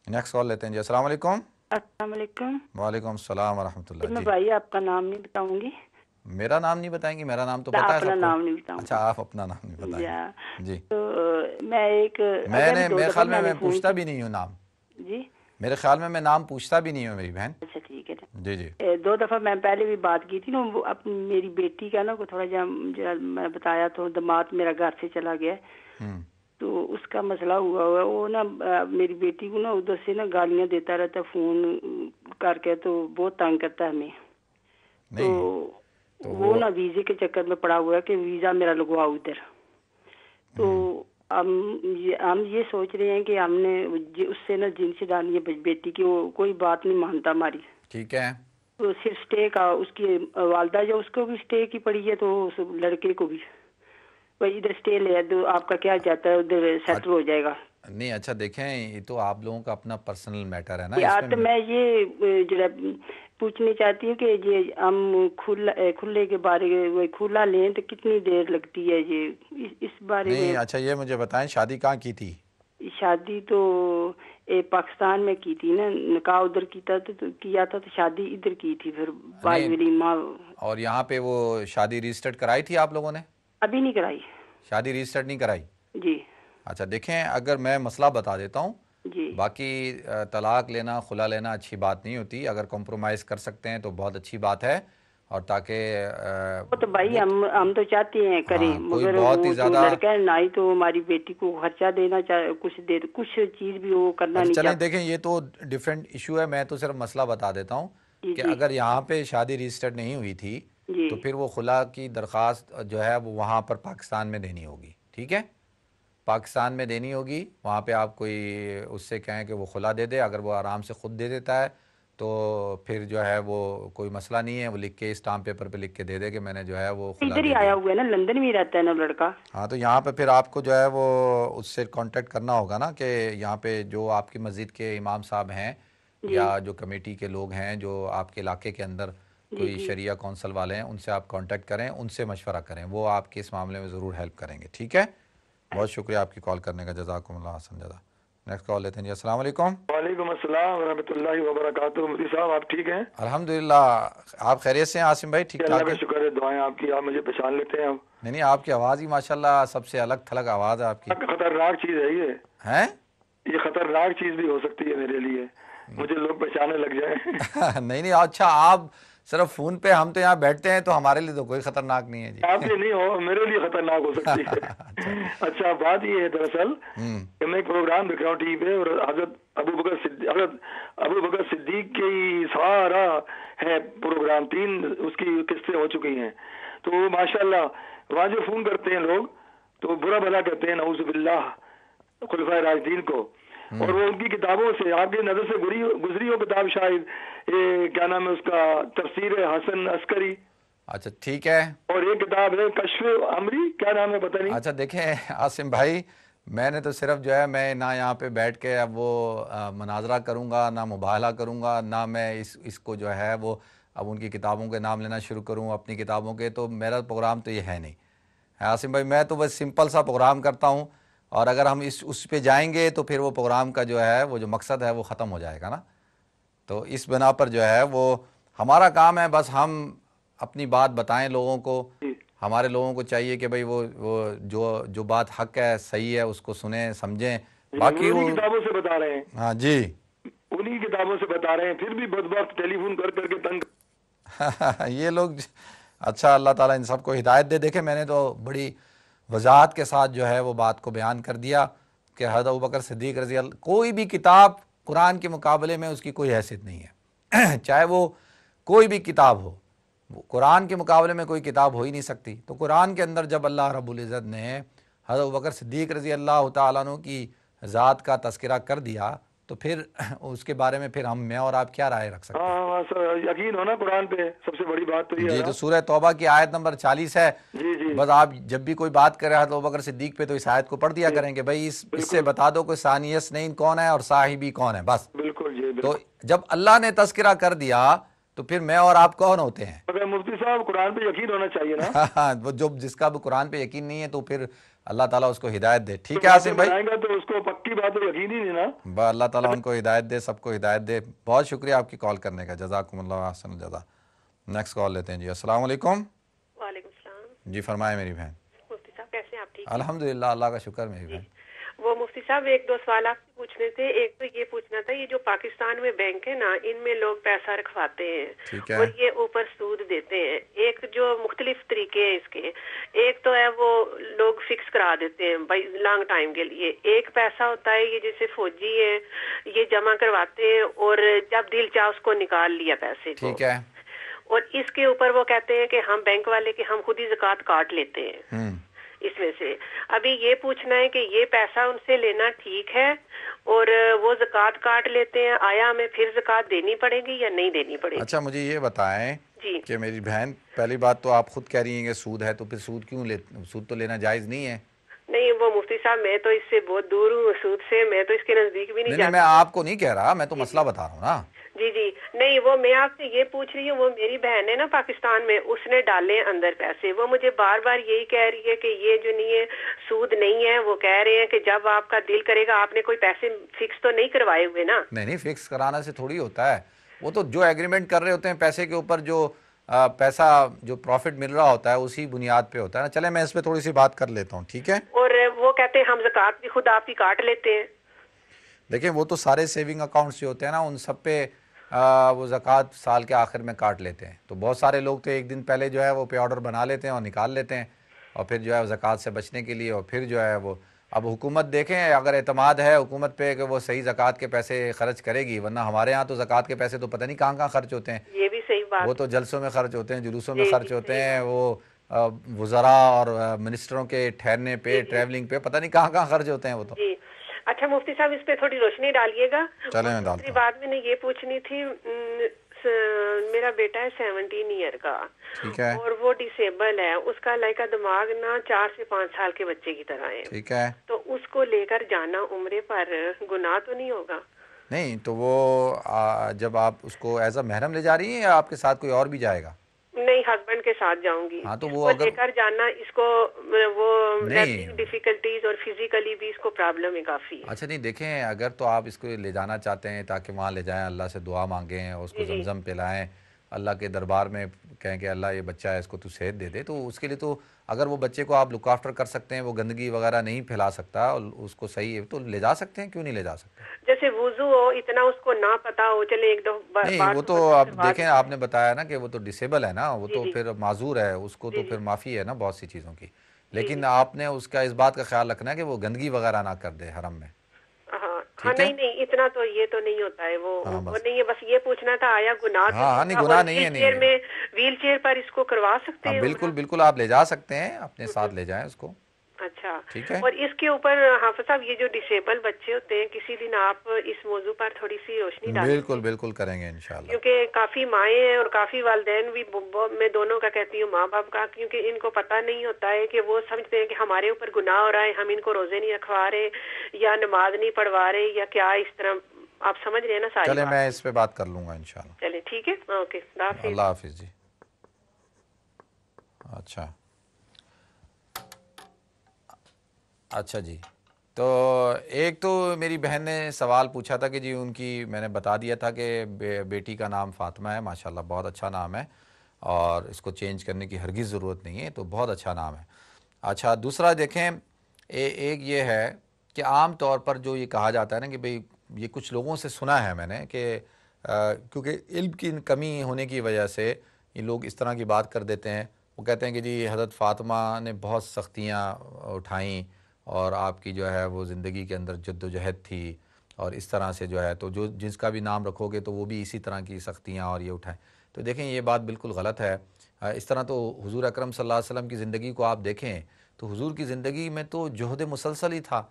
نیکسٹ کال لیتے ہیں. جی السلام علیکم. السلام علیکم. وعلیکم السلام ورحمۃ اللہ. میں جی بھائی آپ کا نام نہیں بتاؤں گی. میرا نام نہیں بتائیں گی؟ میرا نام تو پتہ ہے اپنا سب کو. نام نہیں بتاؤں اچھا آپ اپنا نام نہیں گی. بتائیں گے. جی تو میں میں ابھی نے 2 میرے دفعہ خیال میں نے فون پوچھتا کیا. بھی نہیں ہوں نام. جی میرے خیال میں نام پوچھتا بھی نہیں ہوں میری بہن. اچھا ٹھیک ہے. جی جی 2 دفعہ میں پہلے بھی بات کی تھی نا, وہ میری بیٹی کا نا تھوڑا جا میں بتایا تو دماد میرا گھر سے چلا گیا, تو اس کا مسئلہ ہوا وہ نا میری بیٹی کو نا ادھر سے نا گالیاں دیتا رہتا فون کر کے, تو بہت تنگ کرتا ہے ہمیں. تو وہ نا ویزے کے چکر میں پڑا ہوا ہے کہ ویزا میرا لگواؤ ادھر. تو ہم یہ سوچ رہے ہیں کہ ہم نے اس سے نا جن سے ڈالنی ہے بیٹی کی, وہ کوئی بات نہیں مانتا ہماری. ٹھیک ہے. تو صرف اسٹے کا, اس کی والدہ جو اس کو بھی اسٹے کی پڑی ہے, تو اس لڑکے کو بھی بھائی ادھر اسٹے لے, تو آپ کا کیا چاہتا ہے ادھر سیٹل ہو جائے گا. نہیں اچھا دیکھیں, یہ تو آپ لوگوں کا اپنا پرسنل میٹر ہے نا. یا اس تو میں یہ جو پوچھنی چاہتی ہوں کہ یہ ہم کھلے کے بارے میں کھلا لیں تو کتنی دیر لگتی ہے, یہ اس بارے میں. نہیں اچھا یہ مجھے بتائیں, شادی کہاں کی تھی؟ شادی تو پاکستان میں کی تھی نا, نکاح ادھر کیا تھا, تو شادی ادھر کی تھی. پھر بائی نہیں, ولیمہ اور یہاں پہ وہ شادی رجسٹرڈ کرائی تھی آپ لوگوں نے؟ ابھی نہیں کرائی. شادی رجسٹرڈ نہیں کرائی؟ جی اچھا دیکھیں, اگر میں مسئلہ بتا دیتا ہوں. جی باقی طلاق لینا, خلا لینا اچھی بات نہیں ہوتی. اگر کمپرومائز کر سکتے ہیں تو بہت اچھی بات ہے, اور تاکہ وہ تو بھائی ہم تو چاہتے ہیں کریں، کوئی مگر بہت ہی وہ جو زیادہ لڑکا ہے نہ ہی تو ہماری بیٹی کو خرچہ دینا چاہے، کچھ چیز بھی وہ کرنا نہیں چلیں چاہتا۔ دیکھیں یہ تو ڈیفرنٹ ایشو ہے، میں تو صرف مسئلہ بتا دیتا ہوں جی کہ جی اگر یہاں پہ شادی رجسٹرڈ نہیں ہوئی تھی جی تو پھر وہ خلا کی درخواست جو ہے وہ وہاں پر پاکستان میں دینی ہوگی، ٹھیک ہے، پاکستان میں دینی ہوگی، وہاں پہ آپ کوئی اس سے کہیں کہ وہ خلا دے دے، اگر وہ آرام سے خود دے دیتا ہے تو پھر جو ہے وہ کوئی مسئلہ نہیں ہے، وہ لکھ کے اسٹامپ پیپر پہ لکھ کے دے دے کہ میں نے جو ہے وہ خلا ادھر ہی دے آیا دیا۔ ہوا ہے نا، لندن میں ہی رہتا ہے نا لڑکا۔ ہاں تو یہاں پہ پھر آپ کو جو ہے وہ اس سے کانٹیکٹ کرنا ہوگا نا کہ یہاں پہ جو آپ کی مسجد کے امام صاحب ہیں جی یا جو کمیٹی کے لوگ ہیں جو آپ کے علاقے کے اندر جی کوئی جی شریعہ کونسل والے ہیں، ان سے آپ کانٹیکٹ کریں، ان سے مشورہ کریں، وہ آپ کے اس معاملے میں ضرور ہیلپ کریں گے، ٹھیک ہے۔ بہت شکریہ آپ کی کال کرنے کا، جزاکم اللہ حسن جزا۔ نیکسٹ کال لیتے ہیں جی۔ السلام علیکم۔ وعلیکم السلام ورحمۃ اللہ وبرکاتہ۔ مفتی صاحب آپ ٹھیک ہیں؟ الحمدللہ، آپ خیریت سے ہیں عاصم بھائی؟ ٹھیک اللہ ٹھاک کا ہیں؟ شکر ہے، دعائیں آپ کی، آپ مجھے پہچان لیتے ہیں اب؟ نہیں آپ کی آواز ہی ماشاءاللہ سب سے الگ تھلگ آواز ہے آپ کی۔ خطرناک چیز ہے ہیں؟ یہ خطرناک چیز بھی ہو سکتی ہے میرے لیے، مجھے لوگ پہچانے لگ جائیں۔ نہیں اچھا آپ صرف فون پہ، ہم تو یہاں بیٹھتے ہیں تو ہمارے لیے تو کوئی خطرناک نہیں ہے جی۔ آپ لیے نہیں ہو، میرے لیے خطرناک ہو سکتی ہے۔ اچھا بات یہ ہے دراصل کہ میں ایک پروگرام دیکھ رہا ہوں ٹی وی پہ، اور حضرت ابو بکر صدیق کے ہی سارا ہے پروگرام، 3 اس کی قسطیں ہو چکی ہیں، تو ماشاءاللہ وہاں جو فون کرتے ہیں لوگ تو برا بھلا کہتے ہیں نعوذ باللہ خلفائے راشدین کو، اور وہ ان کی کتابوں سے آپ کی نظر سے گزری ہو کتاب شاید، یہ کیا نام ہے اس کا، تفسیر حسن عسکری، اچھا ٹھیک ہے۔ اور ایک کتاب ہے کشف عمری، کیا نام ہے پتہ نہیں۔ اچھا دیکھیں عاصم بھائی، میں نے تو صرف جو ہے میں نہ یہاں پہ بیٹھ کے اب وہ مناظرہ کروں گا، نہ مباہلہ کروں گا، نہ میں اس کو جو ہے وہ اب ان کی کتابوں کے نام لینا شروع کروں اپنی کتابوں کے، تو میرا پروگرام تو یہ ہے نہیں عاصم بھائی۔ میں تو بس سمپل سا پروگرام کرتا ہوں، اور اگر ہم اس پہ جائیں گے تو پھر وہ پروگرام کا جو ہے وہ جو مقصد ہے وہ ختم ہو جائے گا نا۔ تو اس بنا پر جو ہے وہ ہمارا کام ہے بس ہم اپنی بات بتائیں لوگوں کو، ہمارے لوگوں کو چاہیے کہ بھئی وہ جو بات حق ہے، صحیح ہے، اس کو سنیں سمجھیں، باقی وہ انہی کتابوں سے بتا رہے ہیں، ہاں جی انہی کتابوں سے بتا رہے ہیں، پھر بھی بدبخت ٹیلی فون کر کے تنگ۔ یہ لوگ اچھا اللہ تعالیٰ ان سب کو ہدایت دے۔ دیکھیں میں نے تو بڑی وضاحت کے ساتھ جو ہے وہ بات کو بیان کر دیا کہ حضرت ابوبکر صدیق رضی اللہ، کوئی بھی کتاب قرآن کے مقابلے میں اس کی کوئی حیثیت نہیں ہے، چاہے وہ کوئی بھی کتاب ہو، قرآن کے مقابلے میں کوئی کتاب ہو ہی نہیں سکتی۔ تو قرآن کے اندر جب اللہ رب العزت نے حضرت ابوبکر صدیق رضی اللہ تعالیٰ عنہ کی ذات کا تذکرہ کر دیا تو پھر اس کے بارے میں پھر میں اور آپ کیا رائے رکھ سکتے ہیں؟ ہاں یقین ہونا قرآن پہ، سب سے بڑی بات تو یہ ہے جی نا۔ تو سورہ توبہ کی آیت نمبر 40 ہے، جی جی بس آپ جب بھی کوئی بات کرے حضرت ابوبکر صدیق پہ تو اس آیت کو پڑھ دیا کریں کہ بھئی اس سے بتا دو کہ ثانی اثنین کون ہے اور صاحبی کون ہے، بس۔ بالکل جی تو بالکل۔ جب اللہ نے تذکرہ کر دیا تو پھر میں اور آپ کون ہوتے ہیں؟ مگر مفتی صاحب قرآن پہ یقین ہونا چاہیے نا۔ وہ جس کا بھی قرآن پہ یقین نہیں ہے تو پھر اللہ تعالیٰ اس کو ہدایت دے، ٹھیک ہے عاصم بھائی؟ بنائیں گا تو اس کو پکی بات ہے، یقین ہی نہیں نا۔ اللہ تعالیٰ ان کو ہدایت دے، سب کو ہدایت دے۔ بہت شکریہ آپ کی کال کرنے کا، جزاکم اللہ احسن الجزا۔ نیکسٹ کال لیتے ہیں جی۔ السلام علیکم۔ وعلیکم السلام۔ جی فرمائیں میری بہن۔ مفتی صاحب کیسے ہیں آپ؟ ٹھیک الحمدللہ اللہ کا شکر میری بہن۔ وہ مفتی صاحب 1-2 سوال آپ سے پوچھنے تھے۔ ایک تو یہ پوچھنا تھا، یہ جو پاکستان میں بینک ہے نا، ان میں لوگ پیسہ رکھواتے ہیں اور یہ اوپر سود دیتے ہیں۔ ایک جو مختلف طریقے ہیں اس کے، ایک تو ہے وہ لوگ فکس کرا دیتے ہیں بائی لانگ ٹائم کے لیے، ایک پیسہ ہوتا ہے یہ جیسے فوجی ہے یہ جمع کرواتے ہیں اور جب دل چاہ اس کو نکال لیا پیسے کو، ٹھیک ہے۔ اور اس کے اوپر وہ کہتے ہیں کہ ہم بینک والے کہ ہم خود ہی زکوٰۃ کاٹ لیتے ہیں اس میں سے۔ ابھی یہ پوچھنا ہے کہ یہ پیسہ ان سے لینا ٹھیک ہے اور وہ زکوٰۃ کاٹ لیتے ہیں، آیا ہمیں پھر زکوٰۃ دینی پڑے گی یا نہیں دینی پڑے گی؟ اچھا مجھے یہ بتائیں جی کہ میری بہن، پہلی بات تو آپ خود کہہ رہی ہیں کہ سود ہے، تو پھر سود کیوں سود تو لینا جائز نہیں ہے؟ نہیں وہ مفتی صاحب میں تو اس سے بہت دور ہوں سود سے، میں تو اس کے نزدیک بھی نہیں نہیں میں آپ کو نہیں کہہ رہا، میں تو مسئلہ بتا رہا ہوں نا۔ جی جی نہیں، وہ میں آپ سے یہ پوچھ رہی ہوں، وہ میری بہن ہے نا پاکستان میں، اس نے ڈالے اندر پیسے، وہ مجھے بار بار یہی کہہ رہی ہے کہ یہ جو نہیں ہے سود نہیں ہے، وہ کہہ رہے ہیں کہ جب آپ کا دل کرے گا، آپ نے کوئی پیسے فکس تو نہیں کروائے ہوئے نا؟ نہیں فکس کرانا سے تھوڑی ہوتا ہے، وہ تو جو ایگریمنٹ کر رہے ہوتے ہیں پیسے کے اوپر، جو پیسہ جو پروفٹ مل رہا ہوتا ہے اسی بنیاد پہ ہوتا ہے نا۔ چلیں میں اس پہ تھوڑی سی بات کر لیتا ہوں، ٹھیک ہے؟ اور وہ کہتے ہیں ہم زکوٰۃ بھی خود آپ کی کاٹ لیتے ہیں۔ دیکھیں وہ تو سارے سیونگ اکاؤنٹس جو ہوتے ہیں نا ان سب پہ وہ زکوٰۃ سال کے آخر میں کاٹ لیتے ہیں. تو بہت سارے لوگ تو ایک دن پہلے جو ہے وہ پے آرڈر بنا لیتے ہیں اور نکال لیتے ہیں، اور پھر جو ہے زکوٰۃ سے بچنے کے لیے، اور پھر جو ہے وہ اب حکومت دیکھیں اگر اعتماد ہے حکومت پہ کہ وہ صحیح زکوٰۃ کے پیسے خرچ کرے گی، ورنہ ہمارے ہاں تو زکوٰۃ کے پیسے تو پتہ نہیں کہاں کہاں خرچ ہوتے ہیں. یہ بھی صحیح بات، وہ تو جلسوں میں خرچ ہوتے ہیں، جلوسوں میں خرچ ہوتے ہیں، وہ وزراء اور منسٹروں کے ٹھہرنے پہ، ٹریولنگ پہ، پتہ نہیں کہاں کہاں خرچ ہوتے ہیں وہ تو. جی اچھا مفتی صاحب اس پہ تھوڑی روشنی ڈالیے گا. چلیں میں ڈالتا ہوں. بات میں نے یہ پوچھنی تھی، میرا بیٹا ہے 17 ایئر کا، ٹھیک ہے، اور وہ ڈسیبل ہے، اس کا لائکا دماغ نا 4 سے 5 سال کے بچے کی طرح ہے. ٹھیک ہے، تو اس کو لے کر جانا عمرے پر گناہ تو نہیں ہوگا؟ نہیں تو وہ جب آپ اس کو ایز اے محرم لے جا رہی ہیں یا آپ کے ساتھ کوئی اور بھی جائے گا؟ نہیں، ہسبینڈ کے ساتھ جاؤں گی. ہاں تو اس وہ کو اگر لے کر جانا، اس کو وہ نہیں، ڈیفیکلٹیز اور فزیکلی بھی اس کو پرابلم ہے کافی. اچھا نہیں دیکھیں، اگر تو آپ اس کو لے جانا چاہتے ہیں تاکہ وہاں لے جائیں، اللہ سے دعا مانگیں اور اس کو زمزم پلائیں، اللہ کے دربار میں کہیں کہ اللہ یہ بچہ ہے اس کو تو صحت دے دے، تو اس کے لیے تو اگر وہ بچے کو آپ لک آفٹر کر سکتے ہیں، وہ گندگی وغیرہ نہیں پھیلا سکتا اور اس کو صحیح ہے تو لے جا سکتے ہیں، کیوں نہیں لے جا سکتے؟ جیسے وضو ہو اتنا اس کو نہ پتا ہو، چلے ایک دو نہیں وہ تو آپ دیکھیں، آپ نے بتایا نا کہ وہ تو ڈسیبل ہے نا، وہ تو پھر معذور ہے، اس کو تو پھر معافی ہے نا بہت سی چیزوں کی، لیکن آپ نے اس کا اس بات کا خیال رکھنا ہے کہ وہ گندگی وغیرہ نہ کر دے حرم میں. ہاں نہیں اتنا تو یہ تو نہیں ہوتا ہے، وہ نہیں ہے. بس یہ پوچھنا تھا آیا گناہ ہاں نہیں گناہ نہیں ہے، میں ویل چیئر پر اس کو کروا سکتے ہیں؟ بالکل بالکل آپ لے جا سکتے ہیں، اپنے ساتھ لے جائیں اس کو. اچھا ٹھیک ہے. اور اس کے اوپر حافظ صاحب یہ جو ڈسیبل بچے ہوتے ہیں، کسی دن آپ اس موضوع پر تھوڑی سی روشنی ڈالیں. بالکل بالکل کریں گے انشاءاللہ، کیونکہ کافی مائیں ہیں اور کافی والدین بھی، میں دونوں کا کہتی ہوں، ماں باپ کا، کیونکہ ان کو پتہ نہیں ہوتا ہے کہ وہ سمجھتے ہیں کہ ہمارے اوپر گناہ ہو رہا ہے، ہم ان کو روزے نہیں رکھوا رہے یا نماز نہیں پڑھوا رہے یا کیا، اس طرح آپ سمجھ رہے ہیں نا ساری. چلے میں اس پہ بات کر لوں گا انشاءاللہ. چلے ٹھیک ہے، اوکے، اللہ حافظ جی. اچھا جی، تو ایک تو میری بہن نے سوال پوچھا تھا کہ جی ان کی، میں نے بتا دیا تھا کہ بیٹی کا نام فاطمہ ہے، ماشاءاللہ بہت اچھا نام ہے اور اس کو چینج کرنے کی ہرگز ضرورت نہیں ہے، تو بہت اچھا نام ہے. اچھا دوسرا دیکھیں، ایک یہ ہے کہ عام طور پر جو یہ کہا جاتا ہے نا کہ بھئی یہ کچھ لوگوں سے سنا ہے میں نے کہ کیونکہ علم کی کمی ہونے کی وجہ سے یہ لوگ اس طرح کی بات کر دیتے ہیں. وہ کہتے ہیں کہ جی حضرت فاطمہ نے بہت سختیاں اٹھائیں اور آپ کی جو ہے وہ زندگی کے اندر جد و جہد تھی اور اس طرح سے جو ہے، تو جو جس کا بھی نام رکھو گے تو وہ بھی اسی طرح کی سختیاں اور یہ اٹھائیں. تو دیکھیں یہ بات بالکل غلط ہے. اس طرح تو حضور اکرم صلی اللہ علیہ وسلم کی زندگی کو آپ دیکھیں تو حضور کی زندگی میں تو جہد مسلسل ہی تھا،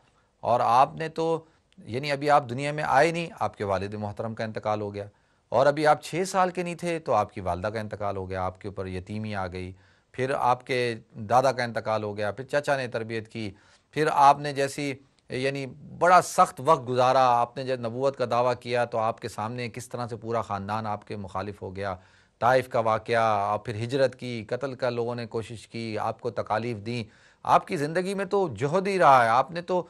اور آپ نے تو یعنی ابھی آپ دنیا میں آئے نہیں، آپ کے والد محترم کا انتقال ہو گیا، اور ابھی آپ 6 سال کے نہیں تھے تو آپ کی والدہ کا انتقال ہو گیا، آپ کے اوپر یتیمی آ گئی، پھر آپ کے دادا کا انتقال ہو گیا، پھر چچا نے تربیت کی، پھر آپ نے جیسی یعنی بڑا سخت وقت گزارا. آپ نے جب نبوت کا دعویٰ کیا تو آپ کے سامنے کس طرح سے پورا خاندان آپ کے مخالف ہو گیا، طائف کا واقعہ، آپ پھر ہجرت کی، قتل کا لوگوں نے کوشش کی، آپ کو تکالیف دیں. آپ کی زندگی میں تو جہد ہی رہا ہے، آپ نے تو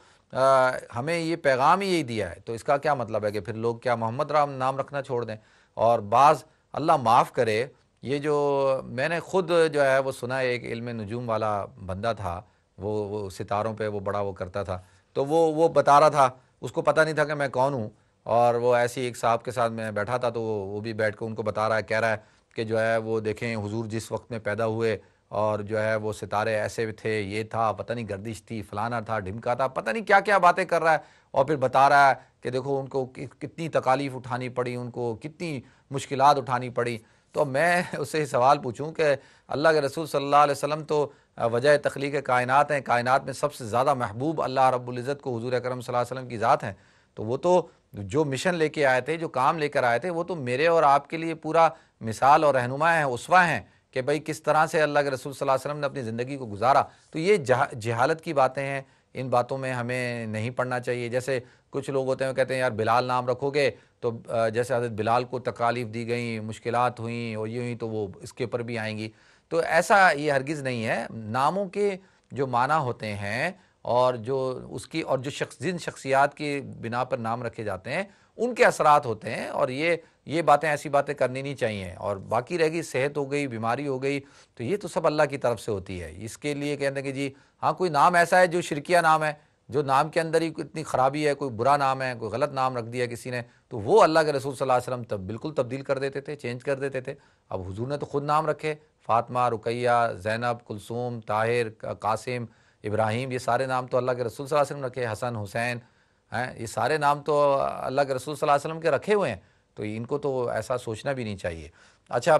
ہمیں یہ پیغام ہی یہی دیا ہے. تو اس کا کیا مطلب ہے کہ پھر لوگ کیا محمد رام نام رکھنا چھوڑ دیں؟ اور بعض اللہ معاف کرے، یہ جو میں نے خود جو ہے وہ سنا ہے، ایک علم نجوم والا بندہ تھا، وہ ستاروں پہ وہ بڑا وہ کرتا تھا، تو وہ بتا رہا تھا، اس کو پتہ نہیں تھا کہ میں کون ہوں، اور وہ ایسی ایک صاحب کے ساتھ میں بیٹھا تھا تو وہ بھی بیٹھ کے ان کو بتا رہا ہے، کہہ رہا ہے کہ جو ہے وہ دیکھیں حضور جس وقت میں پیدا ہوئے اور جو ہے وہ ستارے ایسے تھے، یہ تھا، پتہ نہیں گردش تھی، فلانا تھا، ڈھمکا تھا، پتہ نہیں کیا کیا باتیں کر رہا ہے، اور پھر بتا رہا ہے کہ دیکھو ان کو کتنی تکالیف اٹھانی پڑی، ان کو کتنی مشکلات اٹھانی پڑی. تو میں اس سے سوال پوچھوں کہ اللہ کے رسول صلی اللہ علیہ وسلم تو وجہ تخلیق کائنات ہیں، کائنات میں سب سے زیادہ محبوب اللہ رب العزت کو حضور اکرم صلی اللہ علیہ وسلم کی ذات ہیں، تو وہ تو جو مشن لے کے آئے تھے، جو کام لے کر آئے تھے، وہ تو میرے اور آپ کے لیے پورا مثال اور رہنما ہیں، اسوہ ہیں کہ بھئی کس طرح سے اللہ کے رسول صلی اللہ علیہ وسلم نے اپنی زندگی کو گزارا. تو یہ جہالت کی باتیں ہیں، ان باتوں میں ہمیں نہیں پڑھنا چاہیے. جیسے کچھ لوگ ہوتے ہیں کہتے ہیں یار بلال نام رکھو گے تو جیسے حضرت بلال کو تکالیف دی گئیں، مشکلات ہوئیں اور یہ ہوئیں تو وہ اس کے اوپر بھی آئیں گی. تو ایسا یہ ہرگز نہیں ہے. ناموں کے جو معنی ہوتے ہیں اور جو اس کی اور جو جن شخصیات کی بنا پر نام رکھے جاتے ہیں ان کے اثرات ہوتے ہیں، اور یہ باتیں ایسی باتیں کرنی نہیں چاہیے. اور باقی رہ گئی صحت ہو گئی، بیماری ہو گئی، تو یہ تو سب اللہ کی طرف سے ہوتی ہے. اس کے لیے کہتے ہیں کہ جی ہاں کوئی نام ایسا ہے جو شرکیہ نام ہے، جو نام کے اندر ہی اتنی خرابی ہے، کوئی برا نام ہے، کوئی غلط نام رکھ دیا کسی نے، تو وہ اللہ کے رسول صلی اللہ علیہ وسلم بالکل تبدیل کر دیتے تھے، چینج کر دیتے تھے۔ اب حضور نے تو خود نام رکھے، فاطمہ، رقیہ، زینب، کلثوم، طاہر، قاسم، ابراہیم، یہ سارے نام تو اللہ کے رسول صلی اللہ علیہ وسلم رکھے، حسن، حسین، یہ سارے نام تو اللہ کے رسول صلی اللہ علیہ وسلم کے رکھے ہوئے ہیں، تو ان کو تو ایسا سوچنا بھی نہیں چاہیے۔ اچھا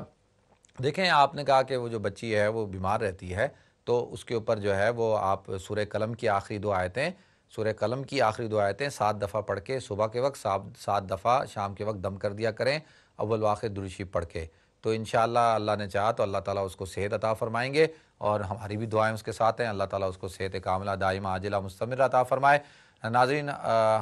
دیکھیں، آپ نے کہا کہ وہ جو بچی ہے وہ بیمار رہتی ہے، تو اس کے اوپر جو ہے وہ آپ سورہ قلم کی آخری 2 آیتیں، سورہ قلم کی آخری 2 آیتیں 7 دفعہ پڑھ کے صبح کے وقت، 7 دفعہ شام کے وقت دم کر دیا کریں، اول و آخر درود شریف پڑھ کے، تو انشاءاللہ اللہ نے چاہا تو اللہ تعالیٰ اس کو صحت عطا فرمائیں گے، اور ہماری بھی دعائیں اس کے ساتھ ہیں، اللہ تعالیٰ اس کو صحت کاملہ دائمہ عاجلہ مستمرہ عطا فرمائے۔ ناظرین،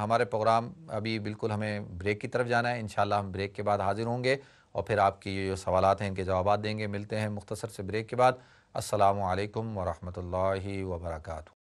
ہمارے پروگرام ابھی بالکل ہمیں بریک کی طرف جانا ہے، انشاءاللہ ہم بریک کے بعد حاضر ہوں گے اور پھر آپ کی جو سوالات ہیں ان کے جوابات دیں گے۔ ملتے ہیں مختصر سے بریک کے بعد۔ السلام علیکم ورحمۃ اللہ وبرکاتہ۔